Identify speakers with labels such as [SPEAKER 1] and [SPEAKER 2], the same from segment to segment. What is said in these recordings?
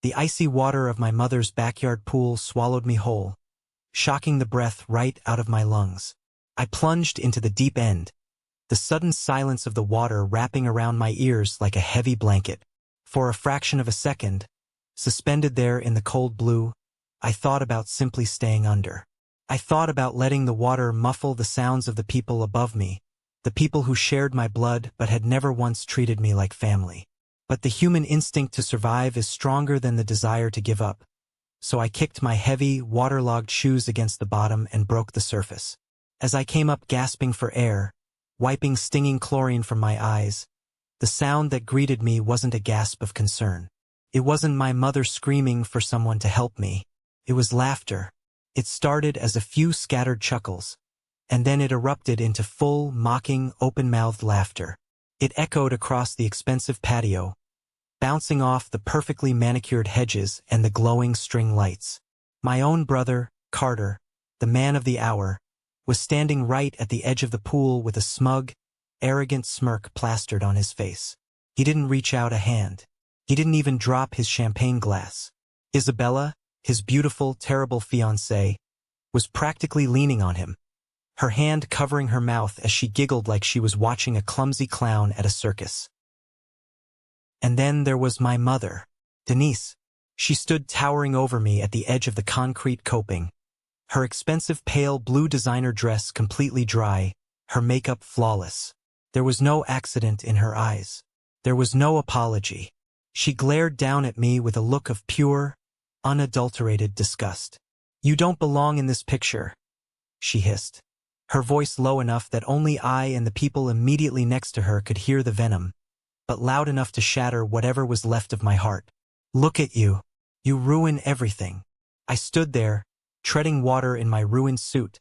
[SPEAKER 1] The icy water of my mother's backyard pool swallowed me whole, shocking the breath right out of my lungs. I plunged into the deep end, the sudden silence of the water wrapping around my ears like a heavy blanket. For a fraction of a second, suspended there in the cold blue, I thought about simply staying under. I thought about letting the water muffle the sounds of the people above me, the people who shared my blood but had never once treated me like family. But the human instinct to survive is stronger than the desire to give up, so I kicked my heavy, waterlogged shoes against the bottom and broke the surface. As I came up gasping for air, wiping stinging chlorine from my eyes, the sound that greeted me wasn't a gasp of concern. It wasn't my mother screaming for someone to help me. It was laughter. It started as a few scattered chuckles, and then it erupted into full, mocking, open-mouthed laughter. It echoed across the expensive patio, bouncing off the perfectly manicured hedges and the glowing string lights. My own brother, Carter, the man of the hour, was standing right at the edge of the pool with a smug, arrogant smirk plastered on his face. He didn't reach out a hand. He didn't even drop his champagne glass. Isabella, his beautiful, terrible fiancée, was practically leaning on him, her hand covering her mouth as she giggled like she was watching a clumsy clown at a circus. And then there was my mother, Denise. She stood towering over me at the edge of the concrete coping, her expensive pale blue designer dress completely dry, her makeup flawless. There was no accident in her eyes. There was no apology. She glared down at me with a look of pure, unadulterated disgust. "You don't belong in this picture," she hissed, her voice low enough that only I and the people immediately next to her could hear the venom, but loud enough to shatter whatever was left of my heart. "Look at you. You ruin everything." I stood there, treading water in my ruined suit,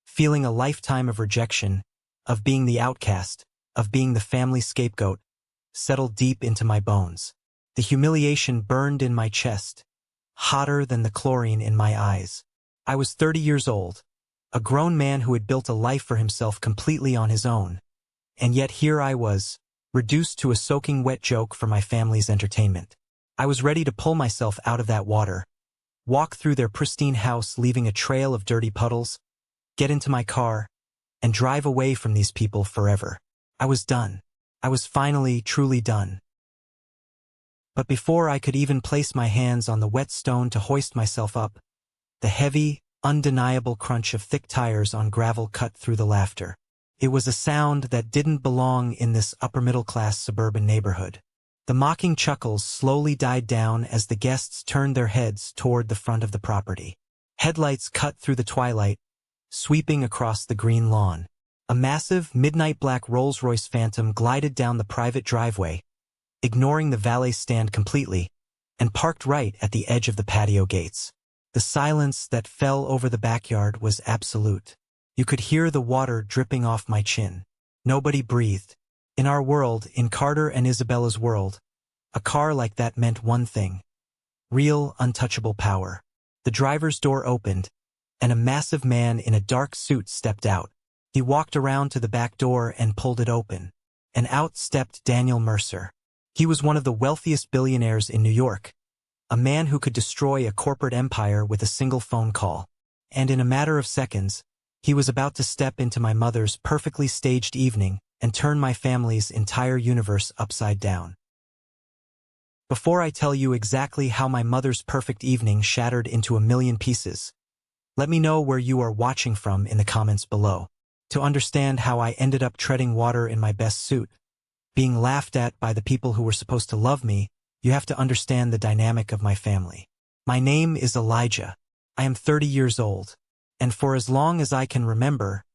[SPEAKER 1] feeling a lifetime of rejection, of being the outcast, of being the family scapegoat, settled deep into my bones. The humiliation burned in my chest, hotter than the chlorine in my eyes. I was 30 years old, a grown man who had built a life for himself completely on his own, and yet here I was, reduced to a soaking wet joke for my family's entertainment. I was ready to pull myself out of that water, walk through their pristine house leaving a trail of dirty puddles, get into my car, and drive away from these people forever. I was done. I was finally, truly done. But before I could even place my hands on the wet stone to hoist myself up, the heavy, undeniable crunch of thick tires on gravel cut through the laughter. It was a sound that didn't belong in this upper-middle-class suburban neighborhood. The mocking chuckles slowly died down as the guests turned their heads toward the front of the property. Headlights cut through the twilight, sweeping across the green lawn. A massive, midnight black Rolls-Royce Phantom glided down the private driveway, ignoring the valet stand completely, and parked right at the edge of the patio gates. The silence that fell over the backyard was absolute. You could hear the water dripping off my chin. Nobody breathed. In our world, in Carter and Isabella's world, a car like that meant one thing: real, untouchable power. The driver's door opened, and a massive man in a dark suit stepped out. He walked around to the back door and pulled it open, and out stepped Daniel Mercer. He was one of the wealthiest billionaires in New York, a man who could destroy a corporate empire with a single phone call. And in a matter of seconds, he was about to step into my mother's perfectly staged evening and turn my family's entire universe upside down. Before I tell you exactly how my mother's perfect evening shattered into a million pieces, let me know where you are watching from in the comments below. To understand how I ended up treading water in my best suit, being laughed at by the people who were supposed to love me, you have to understand the dynamic of my family. My name is Elijah. I am 30 years old, and for as long as I can remember,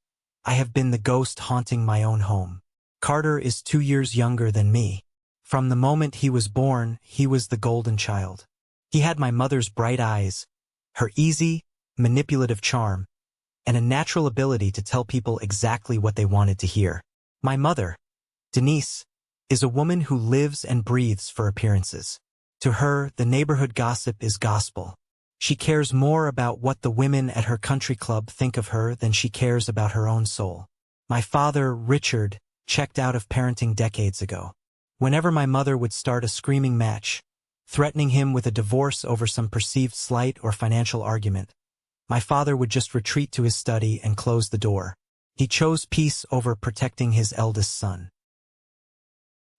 [SPEAKER 1] I have been the ghost haunting my own home. Carter is 2 years younger than me. From the moment he was born, he was the golden child. He had my mother's bright eyes, her easy, manipulative charm, and a natural ability to tell people exactly what they wanted to hear. My mother, Denise, is a woman who lives and breathes for appearances. To her, the neighborhood gossip is gospel. She cares more about what the women at her country club think of her than she cares about her own soul. My father, Richard, checked out of parenting decades ago. Whenever my mother would start a screaming match, threatening him with a divorce over some perceived slight or financial argument. My father would just retreat to his study and close the door. He chose peace over protecting his eldest son.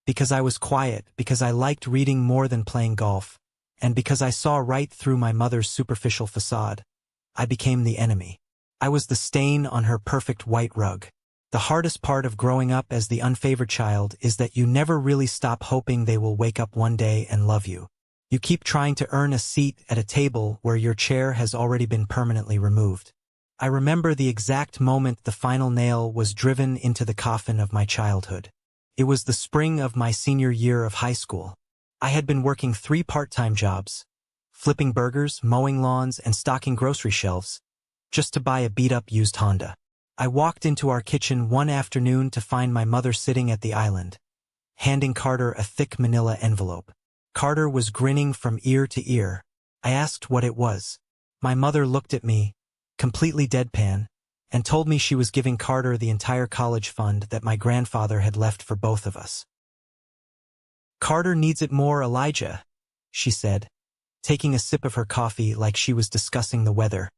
[SPEAKER 1] Because I was quiet, because I liked reading more than playing golf, and because I saw right through my mother's superficial facade, I became the enemy. I was the stain on her perfect white rug. The hardest part of growing up as the unfavored child is that you never really stop hoping they will wake up one day and love you. You keep trying to earn a seat at a table where your chair has already been permanently removed. I remember the exact moment the final nail was driven into the coffin of my childhood. It was the spring of my senior year of high school. I had been working 3 part-time jobs, flipping burgers, mowing lawns, and stocking grocery shelves, just to buy a beat-up used Honda. I walked into our kitchen one afternoon to find my mother sitting at the island, handing Carter a thick manila envelope. Carter was grinning from ear to ear. I asked what it was. My mother looked at me, completely deadpan, and told me she was giving Carter the entire college fund that my grandfather had left for both of us. "Carter needs it more, Elijah," she said, taking a sip of her coffee like she was discussing the weather.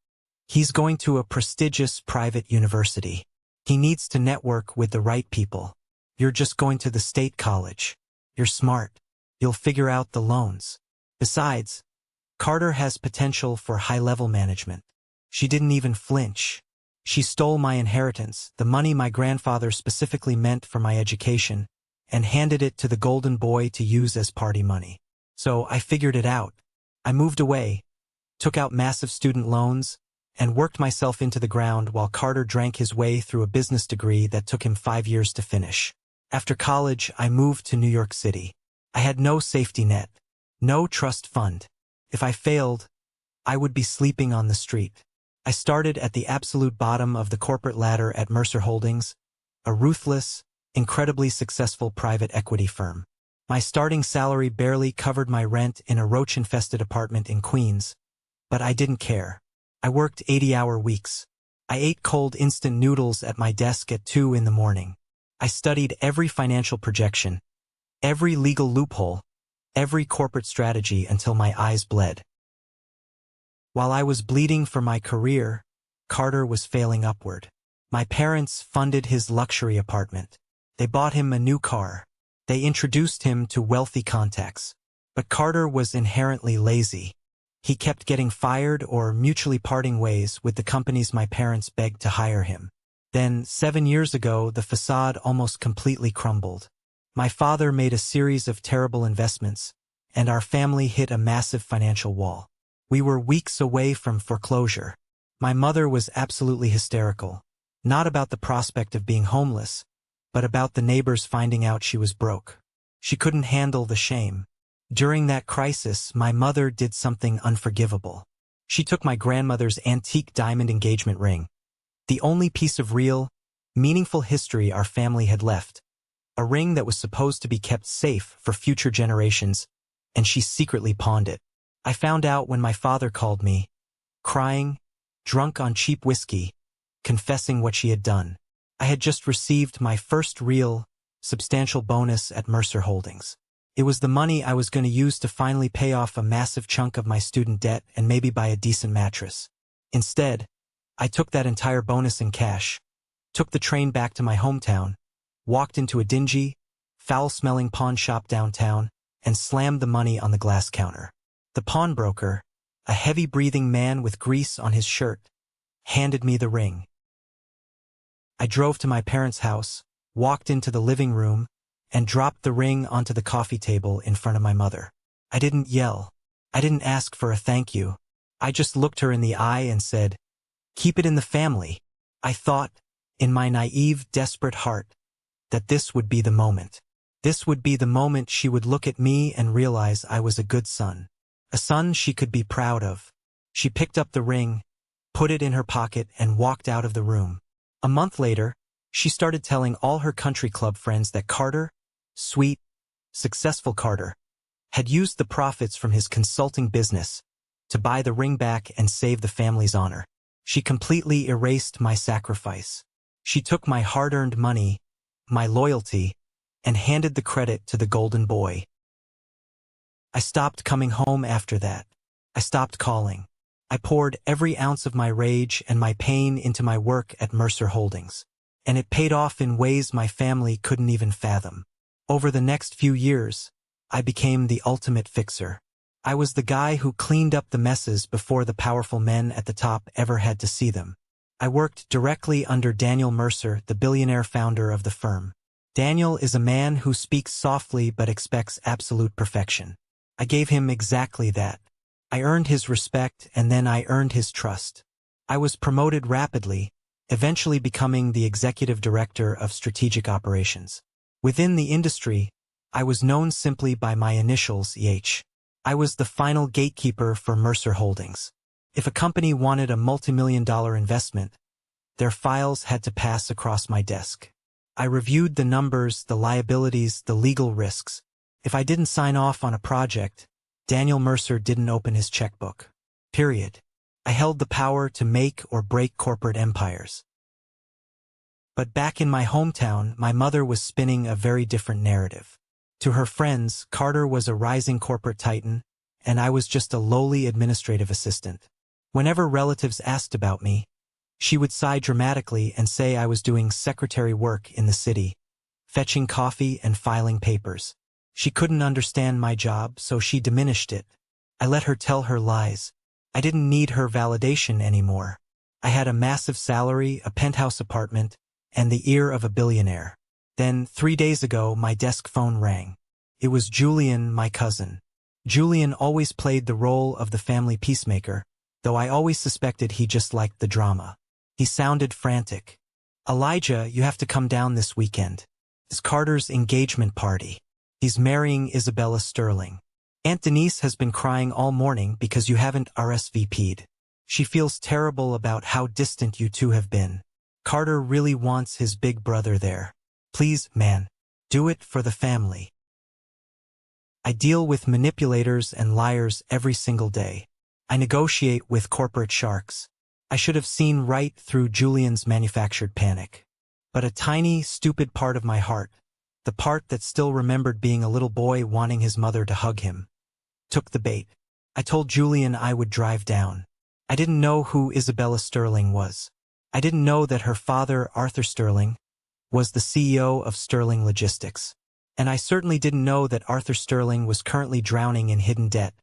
[SPEAKER 1] "He's going to a prestigious private university. He needs to network with the right people. You're just going to the state college. You're smart. You'll figure out the loans. Besides, Carter has potential for high-level management." She didn't even flinch. She stole my inheritance, the money my grandfather specifically meant for my education, and handed it to the golden boy to use as party money. So I figured it out. I moved away, took out massive student loans, and worked myself into the ground while Carter drank his way through a business degree that took him 5 years to finish. After college, I moved to New York City. I had no safety net, no trust fund. If I failed, I would be sleeping on the street. I started at the absolute bottom of the corporate ladder at Mercer Holdings, a ruthless, incredibly successful private equity firm. My starting salary barely covered my rent in a roach-infested apartment in Queens, but I didn't care. I worked 80-hour weeks. I ate cold instant noodles at my desk at 2 in the morning. I studied every financial projection, every legal loophole, every corporate strategy until my eyes bled. While I was bleeding for my career, Carter was failing upward. My parents funded his luxury apartment. They bought him a new car. They introduced him to wealthy contacts. But Carter was inherently lazy. He kept getting fired or mutually parting ways with the companies my parents begged to hire him. Then, 7 years ago, the facade almost completely crumbled. My father made a series of terrible investments, and our family hit a massive financial wall. We were weeks away from foreclosure. My mother was absolutely hysterical, not about the prospect of being homeless, but about the neighbors finding out she was broke. She couldn't handle the shame. During that crisis, my mother did something unforgivable. She took my grandmother's antique diamond engagement ring, the only piece of real, meaningful history our family had left, a ring that was supposed to be kept safe for future generations, and she secretly pawned it. I found out when my father called me, crying, drunk on cheap whiskey, confessing what she had done. I had just received my first real, substantial bonus at Mercer Holdings. It was the money I was going to use to finally pay off a massive chunk of my student debt and maybe buy a decent mattress. Instead, I took that entire bonus in cash, took the train back to my hometown, walked into a dingy, foul-smelling pawn shop downtown, and slammed the money on the glass counter. The pawnbroker, a heavy-breathing man with grease on his shirt, handed me the ring. I drove to my parents' house, walked into the living room, and dropped the ring onto the coffee table in front of my mother. I didn't yell. I didn't ask for a thank you. I just looked her in the eye and said, "Keep it in the family." I thought, in my naive, desperate heart, that this would be the moment. This would be the moment she would look at me and realize I was a good son. A son she could be proud of. She picked up the ring, put it in her pocket, and walked out of the room. A month later, she started telling all her country club friends that Carter, sweet, successful Carter, had used the profits from his consulting business to buy the ring back and save the family's honor. She completely erased my sacrifice. She took my hard-earned money, my loyalty, and handed the credit to the golden boy. I stopped coming home after that. I stopped calling. I poured every ounce of my rage and my pain into my work at Mercer Holdings. And it paid off in ways my family couldn't even fathom. Over the next few years, I became the ultimate fixer. I was the guy who cleaned up the messes before the powerful men at the top ever had to see them. I worked directly under Daniel Mercer, the billionaire founder of the firm. Daniel is a man who speaks softly but expects absolute perfection. I gave him exactly that. I earned his respect and then I earned his trust. I was promoted rapidly, eventually becoming the executive director of strategic operations. Within the industry, I was known simply by my initials, EH. I was the final gatekeeper for Mercer Holdings. If a company wanted a multimillion-dollar investment, their files had to pass across my desk. I reviewed the numbers, the liabilities, the legal risks. If I didn't sign off on a project, Daniel Mercer didn't open his checkbook. Period. I held the power to make or break corporate empires. But back in my hometown, my mother was spinning a very different narrative. To her friends, Carter was a rising corporate titan, and I was just a lowly administrative assistant. Whenever relatives asked about me, she would sigh dramatically and say I was doing secretary work in the city, fetching coffee and filing papers. She couldn't understand my job, so she diminished it. I let her tell her lies. I didn't need her validation anymore. I had a massive salary, a penthouse apartment, and the ear of a billionaire. Then, 3 days ago, my desk phone rang. It was Julian, my cousin. Julian always played the role of the family peacemaker, though I always suspected he just liked the drama. He sounded frantic. "Elijah, you have to come down this weekend. It's Carter's engagement party. He's marrying Isabella Sterling. Aunt Denise has been crying all morning because you haven't RSVP'd. She feels terrible about how distant you two have been. Carter really wants his big brother there. Please, man, do it for the family." I deal with manipulators and liars every single day. I negotiate with corporate sharks. I should have seen right through Julian's manufactured panic. But a tiny, stupid part of my heart, the part that still remembered being a little boy wanting his mother to hug him, took the bait. I told Julian I would drive down. I didn't know who Isabella Sterling was. I didn't know that her father, Arthur Sterling, was the CEO of Sterling Logistics. And I certainly didn't know that Arthur Sterling was currently drowning in hidden debt,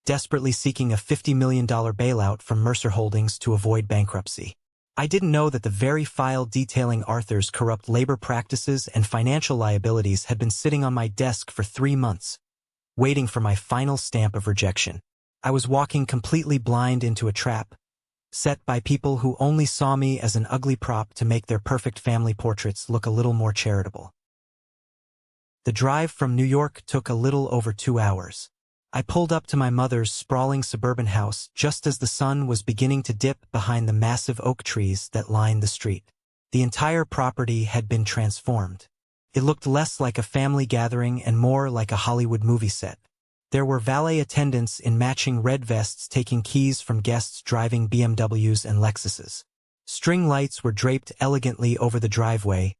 [SPEAKER 1] desperately seeking a $50 million bailout from Mercer Holdings to avoid bankruptcy. I didn't know that the very file detailing Arthur's corrupt labor practices and financial liabilities had been sitting on my desk for 3 months, waiting for my final stamp of rejection. I was walking completely blind into a trap, set by people who only saw me as an ugly prop to make their perfect family portraits look a little more charitable. The drive from New York took a little over 2 hours. I pulled up to my mother's sprawling suburban house just as the sun was beginning to dip behind the massive oak trees that lined the street. The entire property had been transformed. It looked less like a family gathering and more like a Hollywood movie set. There were valet attendants in matching red vests taking keys from guests driving BMWs and Lexuses. String lights were draped elegantly over the driveway,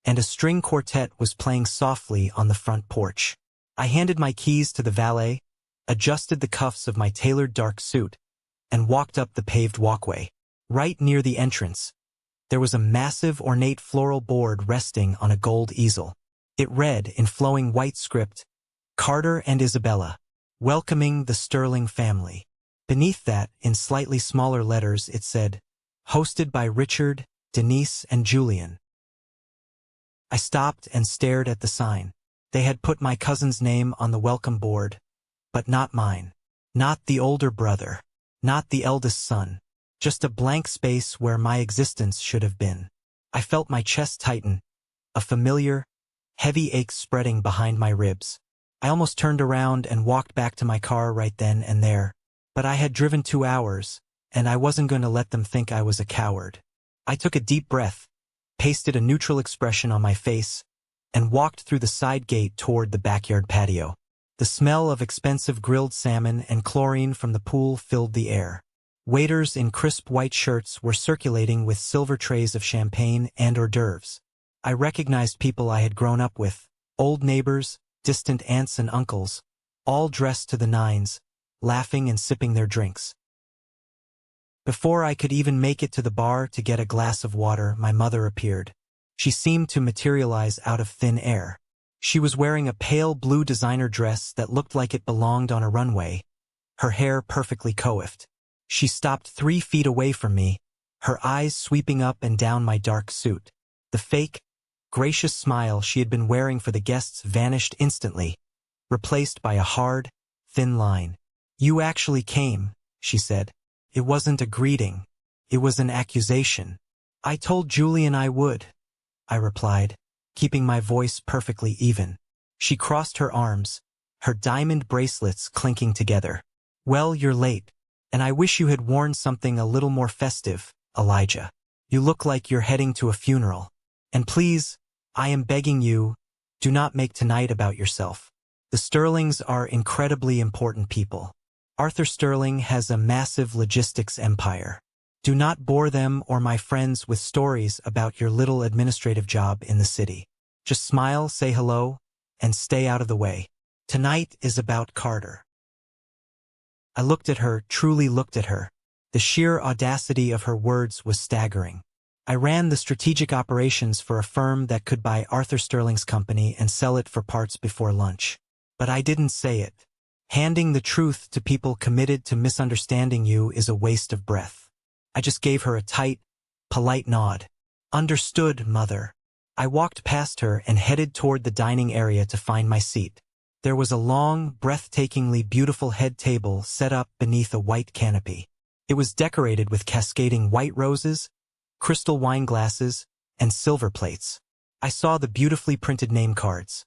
[SPEAKER 1] and a string quartet was playing softly on the front porch. I handed my keys to the valet, adjusted the cuffs of my tailored dark suit, and walked up the paved walkway. Right near the entrance, there was a massive ornate floral board resting on a gold easel. It read, in flowing white script, "Carter and Isabella, welcoming the Sterling family." Beneath that, in slightly smaller letters, it said, "Hosted by Richard, Denise, and Julian." I stopped and stared at the sign. They had put my cousin's name on the welcome board, but not mine. Not the older brother. Not the eldest son. Just a blank space where my existence should have been. I felt my chest tighten, a familiar, heavy ache spreading behind my ribs. I almost turned around and walked back to my car right then and there. But I had driven 2 hours, and I wasn't going to let them think I was a coward. I took a deep breath, pasted a neutral expression on my face, and walked through the side gate toward the backyard patio. The smell of expensive grilled salmon and chlorine from the pool filled the air. Waiters in crisp white shirts were circulating with silver trays of champagne and hors d'oeuvres. I recognized people I had grown up with, old neighbors, distant aunts and uncles, all dressed to the nines, laughing and sipping their drinks. Before I could even make it to the bar to get a glass of water, my mother appeared. She seemed to materialize out of thin air. She was wearing a pale blue designer dress that looked like it belonged on a runway, her hair perfectly coiffed. She stopped 3 feet away from me, her eyes sweeping up and down my dark suit. The fake, gracious smile she had been wearing for the guests vanished instantly, replaced by a hard, thin line. "You actually came," she said. "It wasn't a greeting. It was an accusation." "I told Julian I would," I replied, keeping my voice perfectly even. She crossed her arms, her diamond bracelets clinking together. "Well, you're late, and I wish you had worn something a little more festive, Elijah. You look like you're heading to a funeral. And please, I am begging you, do not make tonight about yourself. The Sterlings are incredibly important people. Arthur Sterling has a massive logistics empire. Do not bore them or my friends with stories about your little administrative job in the city. Just smile, say hello, and stay out of the way. Tonight is about Carter." I looked at her, truly looked at her. The sheer audacity of her words was staggering. I ran the strategic operations for a firm that could buy Arthur Sterling's company and sell it for parts before lunch. But I didn't say it. Handing the truth to people committed to misunderstanding you is a waste of breath. I just gave her a tight, polite nod. "Understood, mother." I walked past her and headed toward the dining area to find my seat. There was a long, breathtakingly beautiful head table set up beneath a white canopy. It was decorated with cascading white roses, crystal wine glasses, and silver plates. I saw the beautifully printed name cards.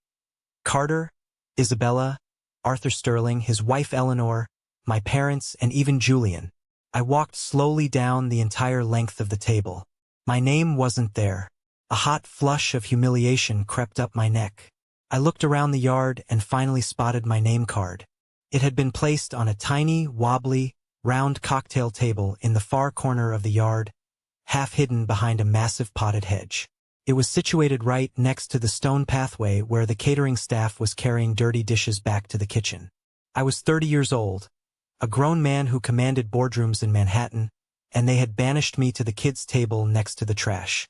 [SPEAKER 1] Carter, Isabella, Arthur Sterling, his wife Eleanor, my parents, and even Julian. I walked slowly down the entire length of the table. My name wasn't there. A hot flush of humiliation crept up my neck. I looked around the yard and finally spotted my name card. It had been placed on a tiny, wobbly, round cocktail table in the far corner of the yard, half hidden behind a massive potted hedge. It was situated right next to the stone pathway where the catering staff was carrying dirty dishes back to the kitchen. I was 30 years old, a grown man who commanded boardrooms in Manhattan, and they had banished me to the kids' table next to the trash.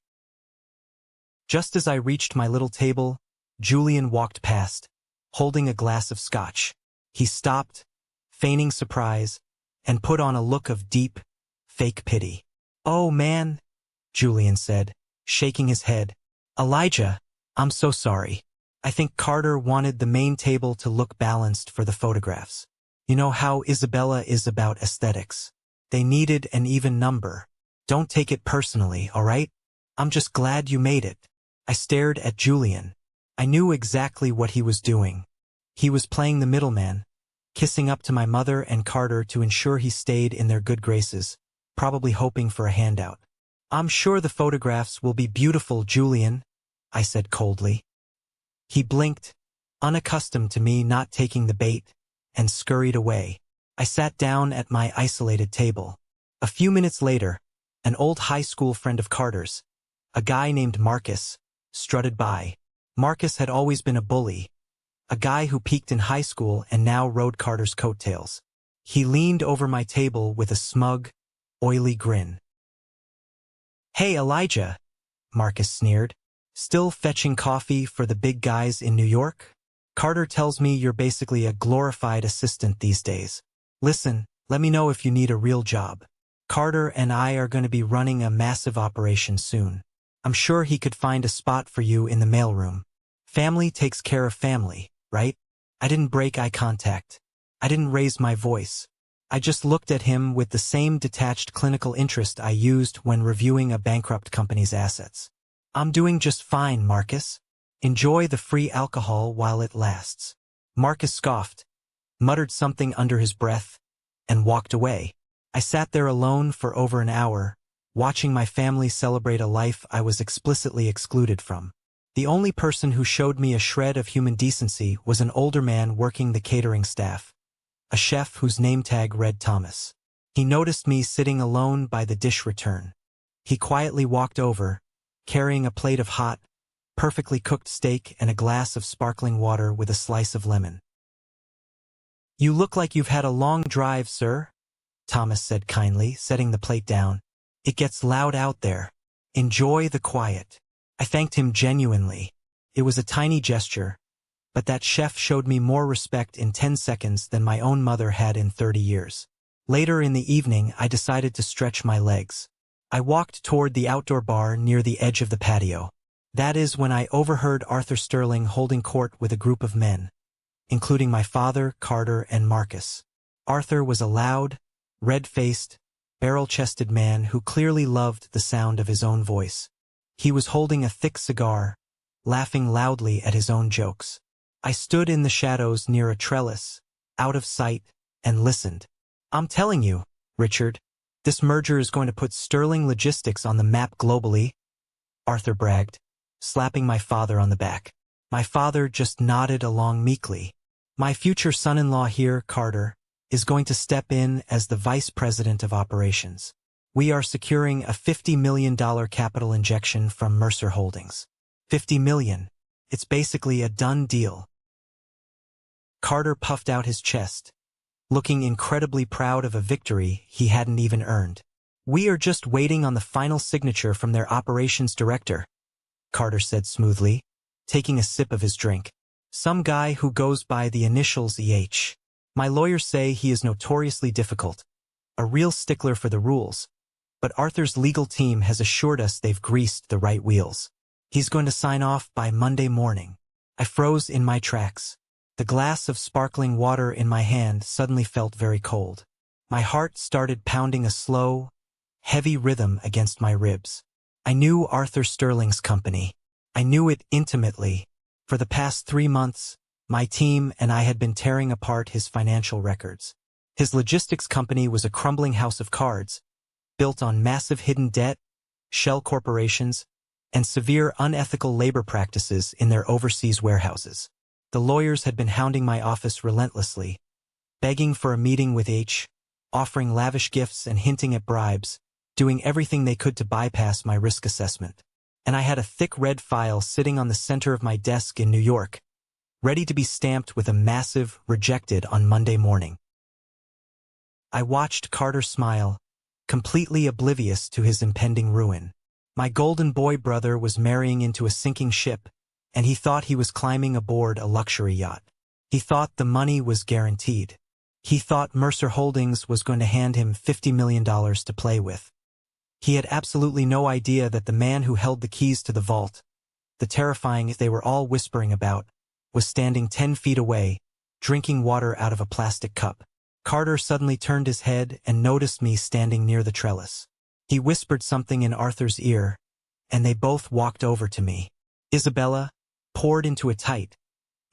[SPEAKER 1] Just as I reached my little table, Julian walked past, holding a glass of scotch. He stopped, feigning surprise, and put on a look of deep, fake pity. "Oh, man," Julian said, shaking his head. "Elijah, I'm so sorry. I think Carter wanted the main table to look balanced for the photographs. You know how Isabella is about aesthetics. They needed an even number. Don't take it personally, all right? I'm just glad you made it." I stared at Julian. I knew exactly what he was doing. He was playing the middleman, kissing up to my mother and Carter to ensure he stayed in their good graces, probably hoping for a handout. "I'm sure the photographs will be beautiful, Julian," I said coldly. He blinked, unaccustomed to me not taking the bait, and scurried away. I sat down at my isolated table. A few minutes later, an old high school friend of Carter's, a guy named Marcus, strutted by. Marcus had always been a bully, a guy who peaked in high school and now rode Carter's coattails. He leaned over my table with a smug, oily grin. "Hey, Elijah," Marcus sneered. "Still fetching coffee for the big guys in New York? Carter tells me you're basically a glorified assistant these days. Listen, let me know if you need a real job. Carter and I are going to be running a massive operation soon. I'm sure he could find a spot for you in the mailroom. Family takes care of family, right?" I didn't break eye contact. I didn't raise my voice. I just looked at him with the same detached clinical interest I used when reviewing a bankrupt company's assets. "I'm doing just fine, Marcus. Enjoy the free alcohol while it lasts." Marcus scoffed, muttered something under his breath, and walked away. I sat there alone for over an hour, watching my family celebrate a life I was explicitly excluded from. The only person who showed me a shred of human decency was an older man working the catering staff, a chef whose name tag read Thomas. He noticed me sitting alone by the dish return. He quietly walked over, carrying a plate of hot, perfectly cooked steak and a glass of sparkling water with a slice of lemon. You look like you've had a long drive, sir, Thomas said kindly, setting the plate down. It gets loud out there. Enjoy the quiet. I thanked him genuinely. It was a tiny gesture, but that chef showed me more respect in 10 seconds than my own mother had in 30 years. Later in the evening, I decided to stretch my legs. I walked toward the outdoor bar near the edge of the patio. That is when I overheard Arthur Sterling holding court with a group of men, including my father, Carter, and Marcus. Arthur was a loud, red-faced, barrel-chested man who clearly loved the sound of his own voice. He was holding a thick cigar, laughing loudly at his own jokes. I stood in the shadows near a trellis, out of sight, and listened. I'm telling you, Richard, this merger is going to put Sterling Logistics on the map globally, Arthur bragged, slapping my father on the back. My father just nodded along meekly. My future son-in-law here, Carter, is going to step in as the vice president of operations. We are securing a $50 million capital injection from Mercer Holdings. $50 million. It's basically a done deal. Carter puffed out his chest, looking incredibly proud of a victory he hadn't even earned. We are just waiting on the final signature from their operations director, Carter said smoothly, taking a sip of his drink. Some guy who goes by the initials EH. My lawyers say he is notoriously difficult, a real stickler for the rules, but Arthur's legal team has assured us they've greased the right wheels. He's going to sign off by Monday morning. I froze in my tracks. The glass of sparkling water in my hand suddenly felt very cold. My heart started pounding a slow, heavy rhythm against my ribs. I knew Arthur Sterling's company. I knew it intimately. For the past 3 months, my team and I had been tearing apart his financial records. His logistics company was a crumbling house of cards, built on massive hidden debt, shell corporations, and severe unethical labor practices in their overseas warehouses. The lawyers had been hounding my office relentlessly, begging for a meeting with H, offering lavish gifts and hinting at bribes, doing everything they could to bypass my risk assessment. And I had a thick red file sitting on the center of my desk in New York, ready to be stamped with a massive rejected on Monday morning. I watched Carter smile, completely oblivious to his impending ruin. My golden boy brother was marrying into a sinking ship, and he thought he was climbing aboard a luxury yacht. He thought the money was guaranteed. He thought Mercer Holdings was going to hand him $50 million to play with. He had absolutely no idea that the man who held the keys to the vault, the terrifying they were all whispering about, was standing 10 feet away, drinking water out of a plastic cup. Carter suddenly turned his head and noticed me standing near the trellis. He whispered something in Arthur's ear, and they both walked over to me. Isabella, poured into a tight,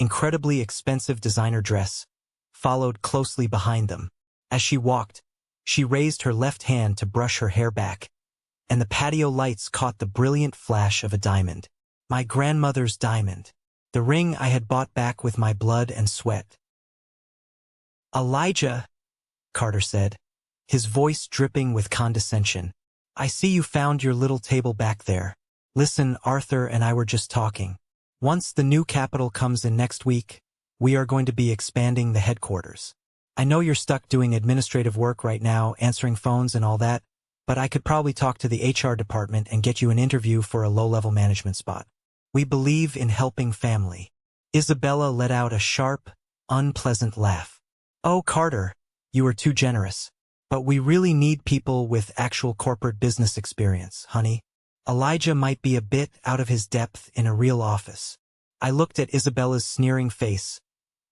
[SPEAKER 1] incredibly expensive designer dress, followed closely behind them. As she walked, she raised her left hand to brush her hair back, and the patio lights caught the brilliant flash of a diamond. My grandmother's diamond. The ring I had bought back with my blood and sweat. Elijah, Carter said, his voice dripping with condescension. I see you found your little table back there. Listen, Arthur and I were just talking. Once the new capital comes in next week, we are going to be expanding the headquarters. I know you're stuck doing administrative work right now, answering phones and all that, but I could probably talk to the HR department and get you an interview for a low-level management spot. We believe in helping family. Isabella let out a sharp, unpleasant laugh. Oh, Carter, you are too generous. But we really need people with actual corporate business experience, honey. Elijah might be a bit out of his depth in a real office. I looked at Isabella's sneering face,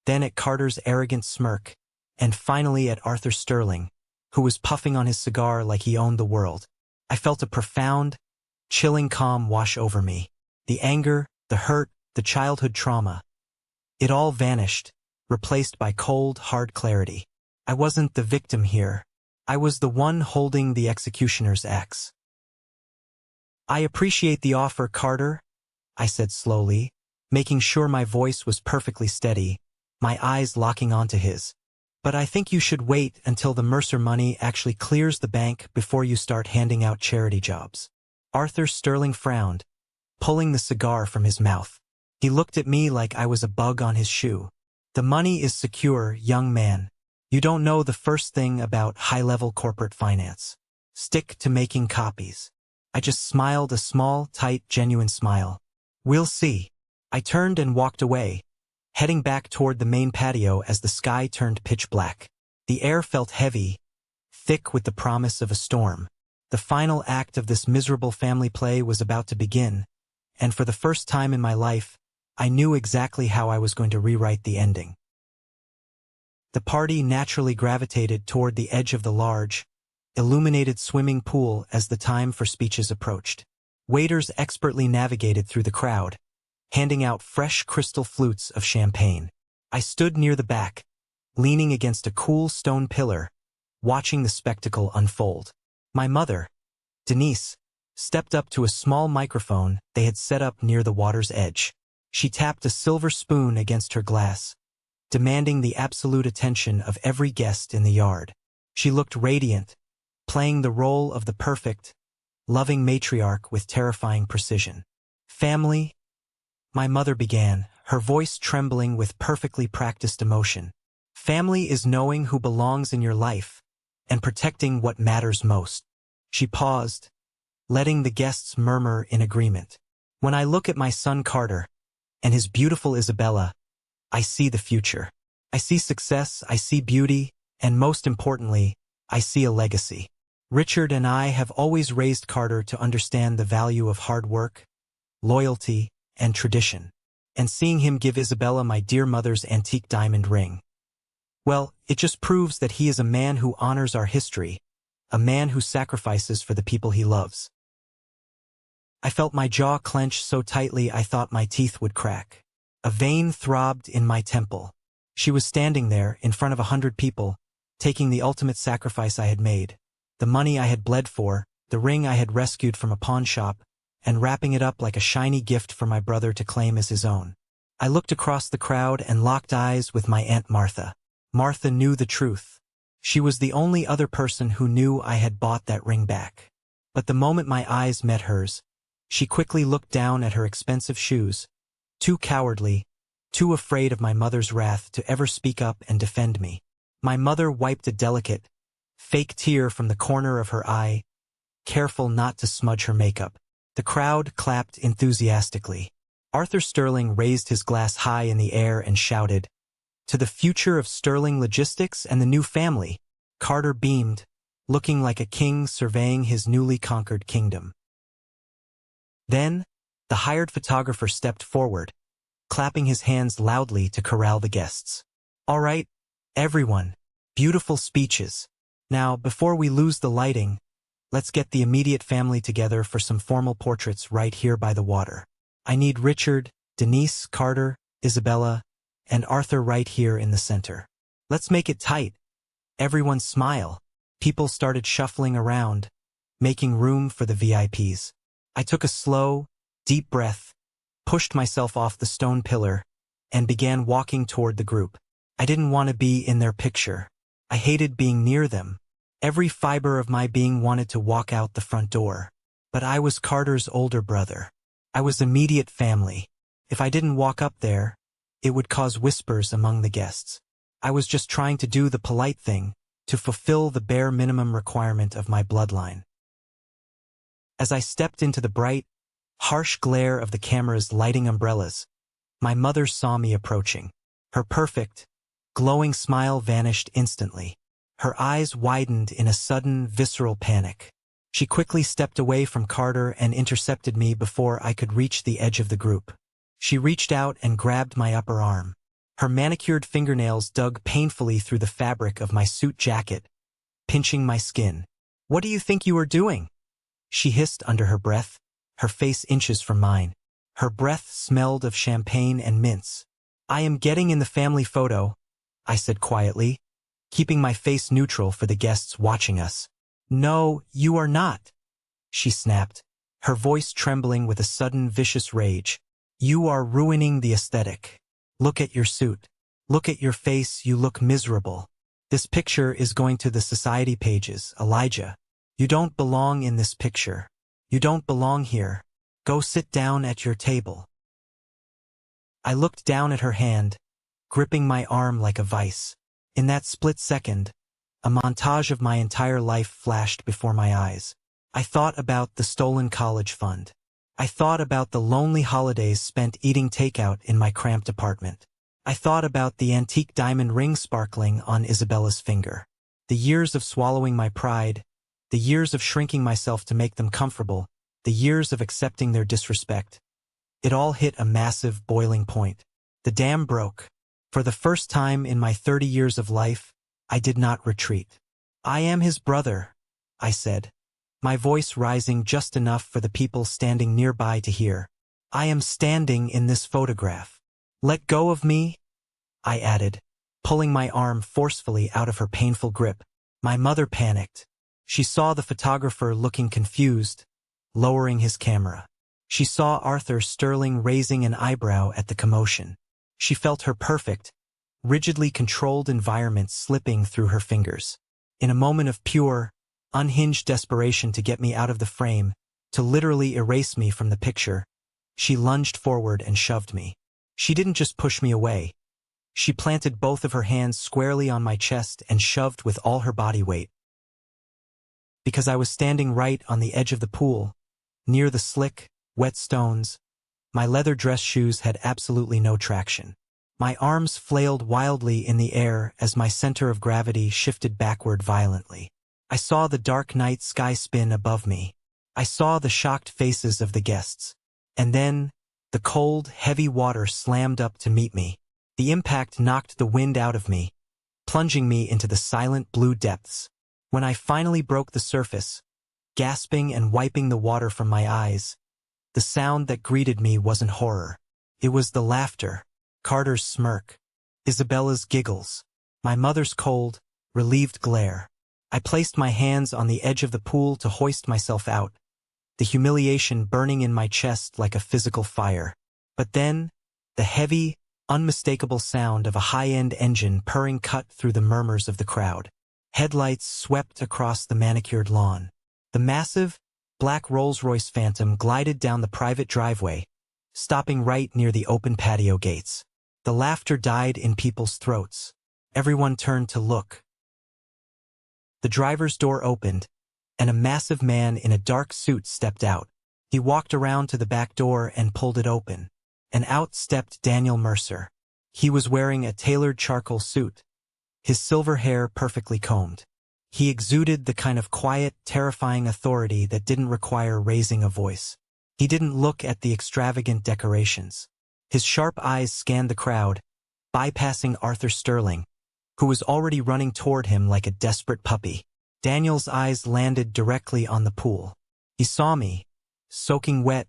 [SPEAKER 1] then at Carter's arrogant smirk, and finally at Arthur Sterling, who was puffing on his cigar like he owned the world. I felt a profound, chilling calm wash over me. The anger, the hurt, the childhood trauma. It all vanished, replaced by cold, hard clarity. I wasn't the victim here. I was the one holding the executioner's axe. I appreciate the offer, Carter, I said slowly, making sure my voice was perfectly steady, my eyes locking onto his. But I think you should wait until the Mercer money actually clears the bank before you start handing out charity jobs. Arthur Sterling frowned, pulling the cigar from his mouth. He looked at me like I was a bug on his shoe. The money is secure, young man. You don't know the first thing about high-level corporate finance. Stick to making copies. I just smiled a small, tight, genuine smile. We'll see. I turned and walked away, heading back toward the main patio as the sky turned pitch black. The air felt heavy, thick with the promise of a storm. The final act of this miserable family play was about to begin, and for the first time in my life, I knew exactly how I was going to rewrite the ending. The party naturally gravitated toward the edge of the large, illuminated swimming pool as the time for speeches approached. Waiters expertly navigated through the crowd, handing out fresh crystal flutes of champagne. I stood near the back, leaning against a cool stone pillar, watching the spectacle unfold. My mother, Denise, stepped up to a small microphone they had set up near the water's edge. She tapped a silver spoon against her glass, demanding the absolute attention of every guest in the yard. She looked radiant, playing the role of the perfect, loving matriarch with terrifying precision. Family, my mother began, her voice trembling with perfectly practiced emotion. Family is knowing who belongs in your life and protecting what matters most. She paused, letting the guests murmur in agreement. When I look at my son Carter and his beautiful Isabella, I see the future. I see success, I see beauty, and most importantly, I see a legacy. Richard and I have always raised Carter to understand the value of hard work, loyalty, and tradition. And seeing him give Isabella my dear mother's antique diamond ring, well, it just proves that he is a man who honors our history, a man who sacrifices for the people he loves. I felt my jaw clench so tightly I thought my teeth would crack. A vein throbbed in my temple. She was standing there, in front of 100 people, taking the ultimate sacrifice I had made, the money I had bled for, the ring I had rescued from a pawn shop, and wrapping it up like a shiny gift for my brother to claim as his own. I looked across the crowd and locked eyes with my Aunt Martha. Martha knew the truth. She was the only other person who knew I had bought that ring back. But the moment my eyes met hers, she quickly looked down at her expensive shoes, too cowardly, too afraid of my mother's wrath to ever speak up and defend me. My mother wiped a delicate, fake tear from the corner of her eye, careful not to smudge her makeup. The crowd clapped enthusiastically. Arthur Sterling raised his glass high in the air and shouted, "To the future of Sterling Logistics and the new family." Carter beamed, looking like a king surveying his newly conquered kingdom. Then, the hired photographer stepped forward, clapping his hands loudly to corral the guests. "All right, everyone, beautiful speeches. Now, before we lose the lighting, let's get the immediate family together for some formal portraits right here by the water. I need Richard, Denise, Carter, Isabella, and Arthur right here in the center. Let's make it tight. Everyone smile." People started shuffling around, making room for the VIPs. I took a slow, deep breath, pushed myself off the stone pillar, and began walking toward the group. I didn't want to be in their picture. I hated being near them. Every fiber of my being wanted to walk out the front door. But I was Carter's older brother. I was immediate family. If I didn't walk up there, it would cause whispers among the guests. I was just trying to do the polite thing, to fulfill the bare minimum requirement of my bloodline. As I stepped into the bright, harsh glare of the camera's lighting umbrellas, my mother saw me approaching. Her perfect, glowing smile vanished instantly. Her eyes widened in a sudden, visceral panic. She quickly stepped away from Carter and intercepted me before I could reach the edge of the group. She reached out and grabbed my upper arm. Her manicured fingernails dug painfully through the fabric of my suit jacket, pinching my skin. "What do you think you are doing?" she hissed under her breath, her face inches from mine. Her breath smelled of champagne and mints. "I am getting in the family photo," I said quietly, keeping my face neutral for the guests watching us. "No, you are not," she snapped, her voice trembling with a sudden vicious rage. "You are ruining the aesthetic. Look at your suit. Look at your face, you look miserable. This picture is going to the society pages, Elijah. You don't belong in this picture. You don't belong here. Go sit down at your table." I looked down at her hand, gripping my arm like a vice. In that split second, a montage of my entire life flashed before my eyes. I thought about the stolen college fund. I thought about the lonely holidays spent eating takeout in my cramped apartment. I thought about the antique diamond ring sparkling on Isabella's finger. The years of swallowing my pride, the years of shrinking myself to make them comfortable, the years of accepting their disrespect. It all hit a massive boiling point. The dam broke. For the first time in my 30 years of life, I did not retreat. "I am his brother," I said, my voice rising just enough for the people standing nearby to hear. "I am standing in this photograph. Let go of me," I added, pulling my arm forcefully out of her painful grip. My mother panicked. She saw the photographer looking confused, lowering his camera. She saw Arthur Sterling raising an eyebrow at the commotion. She felt her perfect, rigidly controlled environment slipping through her fingers. In a moment of pure, unhinged desperation to get me out of the frame, to literally erase me from the picture, she lunged forward and shoved me. She didn't just push me away. She planted both of her hands squarely on my chest and shoved with all her body weight. Because I was standing right on the edge of the pool, near the slick, wet stones, my leather dress shoes had absolutely no traction. My arms flailed wildly in the air as my center of gravity shifted backward violently. I saw the dark night sky spin above me. I saw the shocked faces of the guests. And then, the cold, heavy water slammed up to meet me. The impact knocked the wind out of me, plunging me into the silent blue depths. When I finally broke the surface, gasping and wiping the water from my eyes, the sound that greeted me wasn't horror. It was the laughter, Carter's smirk, Isabella's giggles, my mother's cold, relieved glare. I placed my hands on the edge of the pool to hoist myself out, the humiliation burning in my chest like a physical fire. But then, the heavy, unmistakable sound of a high-end engine purring cut through the murmurs of the crowd. Headlights swept across the manicured lawn. The massive, black Rolls-Royce Phantom glided down the private driveway, stopping right near the open patio gates. The laughter died in people's throats. Everyone turned to look. The driver's door opened, and a massive man in a dark suit stepped out. He walked around to the back door and pulled it open. And out stepped Daniel Mercer. He was wearing a tailored charcoal suit, his silver hair perfectly combed. He exuded the kind of quiet, terrifying authority that didn't require raising a voice. He didn't look at the extravagant decorations. His sharp eyes scanned the crowd, bypassing Arthur Sterling, who was already running toward him like a desperate puppy. Daniel's eyes landed directly on the pool. He saw me, soaking wet,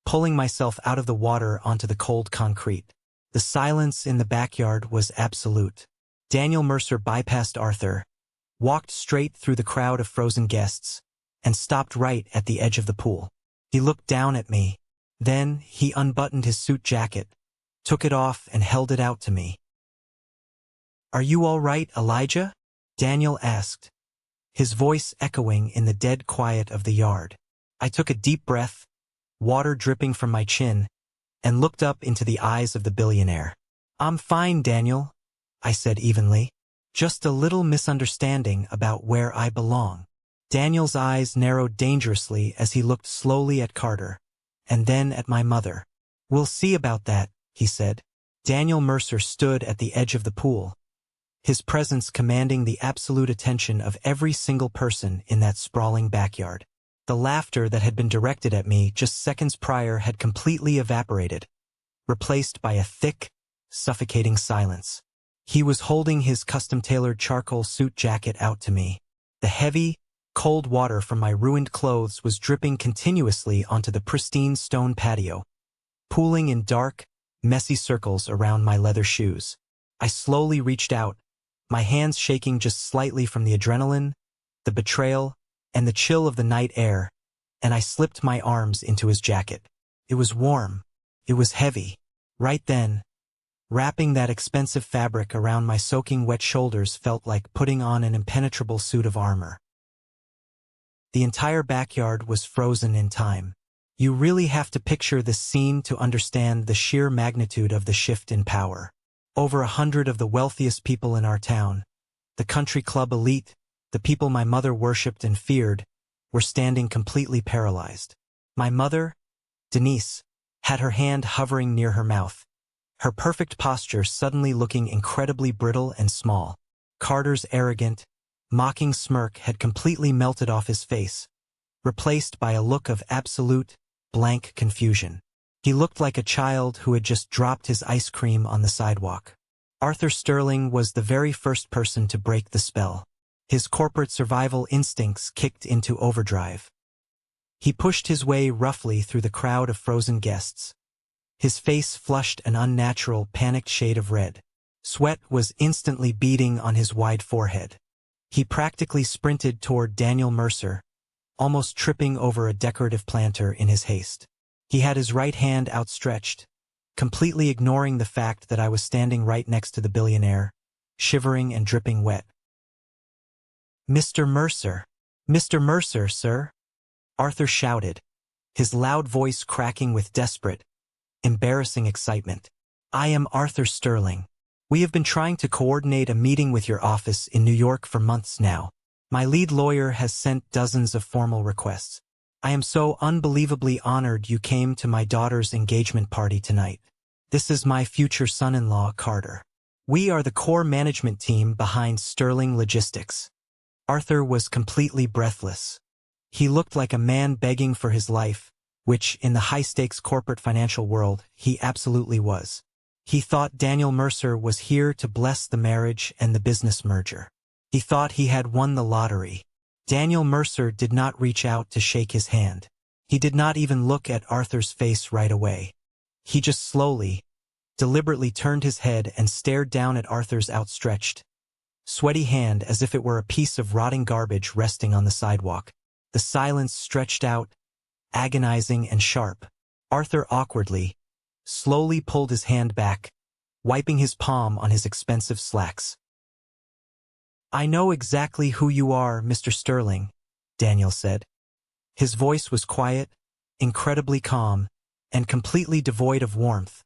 [SPEAKER 1] pulling myself out of the water onto the cold concrete. The silence in the backyard was absolute. Daniel Mercer bypassed Arthur, walked straight through the crowd of frozen guests, and stopped right at the edge of the pool. He looked down at me. Then he unbuttoned his suit jacket, took it off and held it out to me. "Are you all right, Elijah?" Daniel asked, his voice echoing in the dead quiet of the yard. I took a deep breath, water dripping from my chin, and looked up into the eyes of the billionaire. "I'm fine, Daniel," I said evenly. "Just a little misunderstanding about where I belong." Daniel's eyes narrowed dangerously as he looked slowly at Carter, and then at my mother. "We'll see about that," he said. Daniel Mercer stood at the edge of the pool, his presence commanding the absolute attention of every single person in that sprawling backyard. The laughter that had been directed at me just seconds prior had completely evaporated, replaced by a thick, suffocating silence. He was holding his custom-tailored charcoal suit jacket out to me. The heavy, cold water from my ruined clothes was dripping continuously onto the pristine stone patio, pooling in dark, messy circles around my leather shoes. I slowly reached out, my hands shaking just slightly from the adrenaline, the betrayal, and the chill of the night air, and I slipped my arms into his jacket. It was warm. It was heavy. Right then, wrapping that expensive fabric around my soaking wet shoulders felt like putting on an impenetrable suit of armor. The entire backyard was frozen in time. You really have to picture this scene to understand the sheer magnitude of the shift in power. Over 100 of the wealthiest people in our town, the country club elite, the people my mother worshipped and feared, were standing completely paralyzed. My mother, Denise, had her hand hovering near her mouth, her perfect posture suddenly looking incredibly brittle and small. Carter's arrogant, mocking smirk had completely melted off his face, replaced by a look of absolute, blank confusion. He looked like a child who had just dropped his ice cream on the sidewalk. Arthur Sterling was the very first person to break the spell. His corporate survival instincts kicked into overdrive. He pushed his way roughly through the crowd of frozen guests. His face flushed an unnatural, panicked shade of red. Sweat was instantly beading on his wide forehead. He practically sprinted toward Daniel Mercer, almost tripping over a decorative planter in his haste. He had his right hand outstretched, completely ignoring the fact that I was standing right next to the billionaire, shivering and dripping wet. "Mr. Mercer! Mr. Mercer, sir!" Arthur shouted, his loud voice cracking with desperate, embarrassing excitement. "I am Arthur Sterling. We have been trying to coordinate a meeting with your office in New York for months now. My lead lawyer has sent dozens of formal requests. I am so unbelievably honored you came to my daughter's engagement party tonight. This is my future son-in-law, Carter. We are the core management team behind Sterling Logistics." Arthur was completely breathless. He looked like a man begging for his life, which, in the high-stakes corporate financial world, he absolutely was. He thought Daniel Mercer was here to bless the marriage and the business merger. He thought he had won the lottery. Daniel Mercer did not reach out to shake his hand. He did not even look at Arthur's face right away. He just slowly, deliberately turned his head and stared down at Arthur's outstretched, sweaty hand as if it were a piece of rotting garbage resting on the sidewalk. The silence stretched out, agonizing and sharp. Arthur awkwardly, slowly pulled his hand back, wiping his palm on his expensive slacks. "I know exactly who you are, Mr. Sterling," Daniel said. His voice was quiet, incredibly calm, and completely devoid of warmth,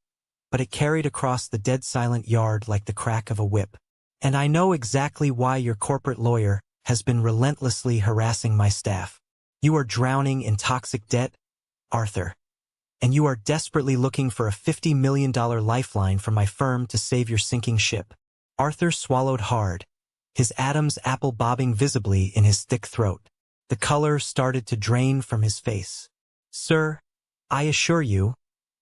[SPEAKER 1] but it carried across the dead-silent yard like the crack of a whip. "And I know exactly why your corporate lawyer has been relentlessly harassing my staff. You are drowning in toxic debt, Arthur, and you are desperately looking for a $50 million lifeline from my firm to save your sinking ship." Arthur swallowed hard, his Adam's apple bobbing visibly in his thick throat. The color started to drain from his face. "Sir, I assure you,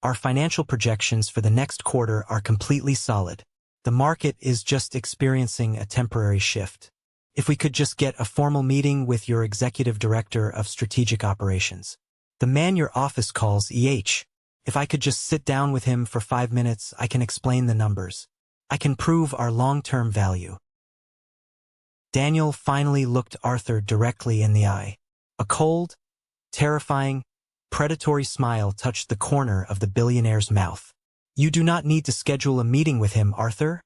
[SPEAKER 1] our financial projections for the next quarter are completely solid. The market is just experiencing a temporary shift. If we could just get a formal meeting with your executive director of strategic operations, the man your office calls EH. If I could just sit down with him for 5 minutes, I can explain the numbers. I can prove our long-term value." Daniel finally looked Arthur directly in the eye. A cold, terrifying, predatory smile touched the corner of the billionaire's mouth. "You do not need to schedule a meeting with him, Arthur,"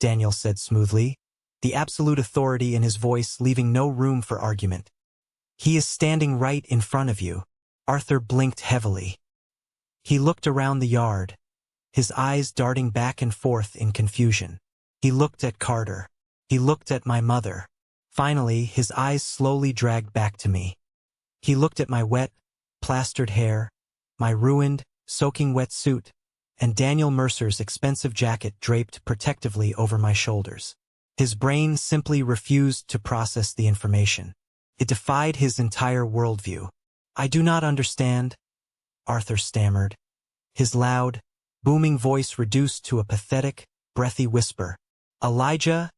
[SPEAKER 1] Daniel said smoothly, the absolute authority in his voice leaving no room for argument. "He is standing right in front of you." Arthur blinked heavily. He looked around the yard, his eyes darting back and forth in confusion. He looked at Carter. He looked at my mother. Finally, his eyes slowly dragged back to me. He looked at my wet, plastered hair, my ruined, soaking wet suit, and Daniel Mercer's expensive jacket draped protectively over my shoulders. His brain simply refused to process the information. It defied his entire worldview. "I do not understand," Arthur stammered, his loud, booming voice reduced to a pathetic, breathy whisper. "Elijah,"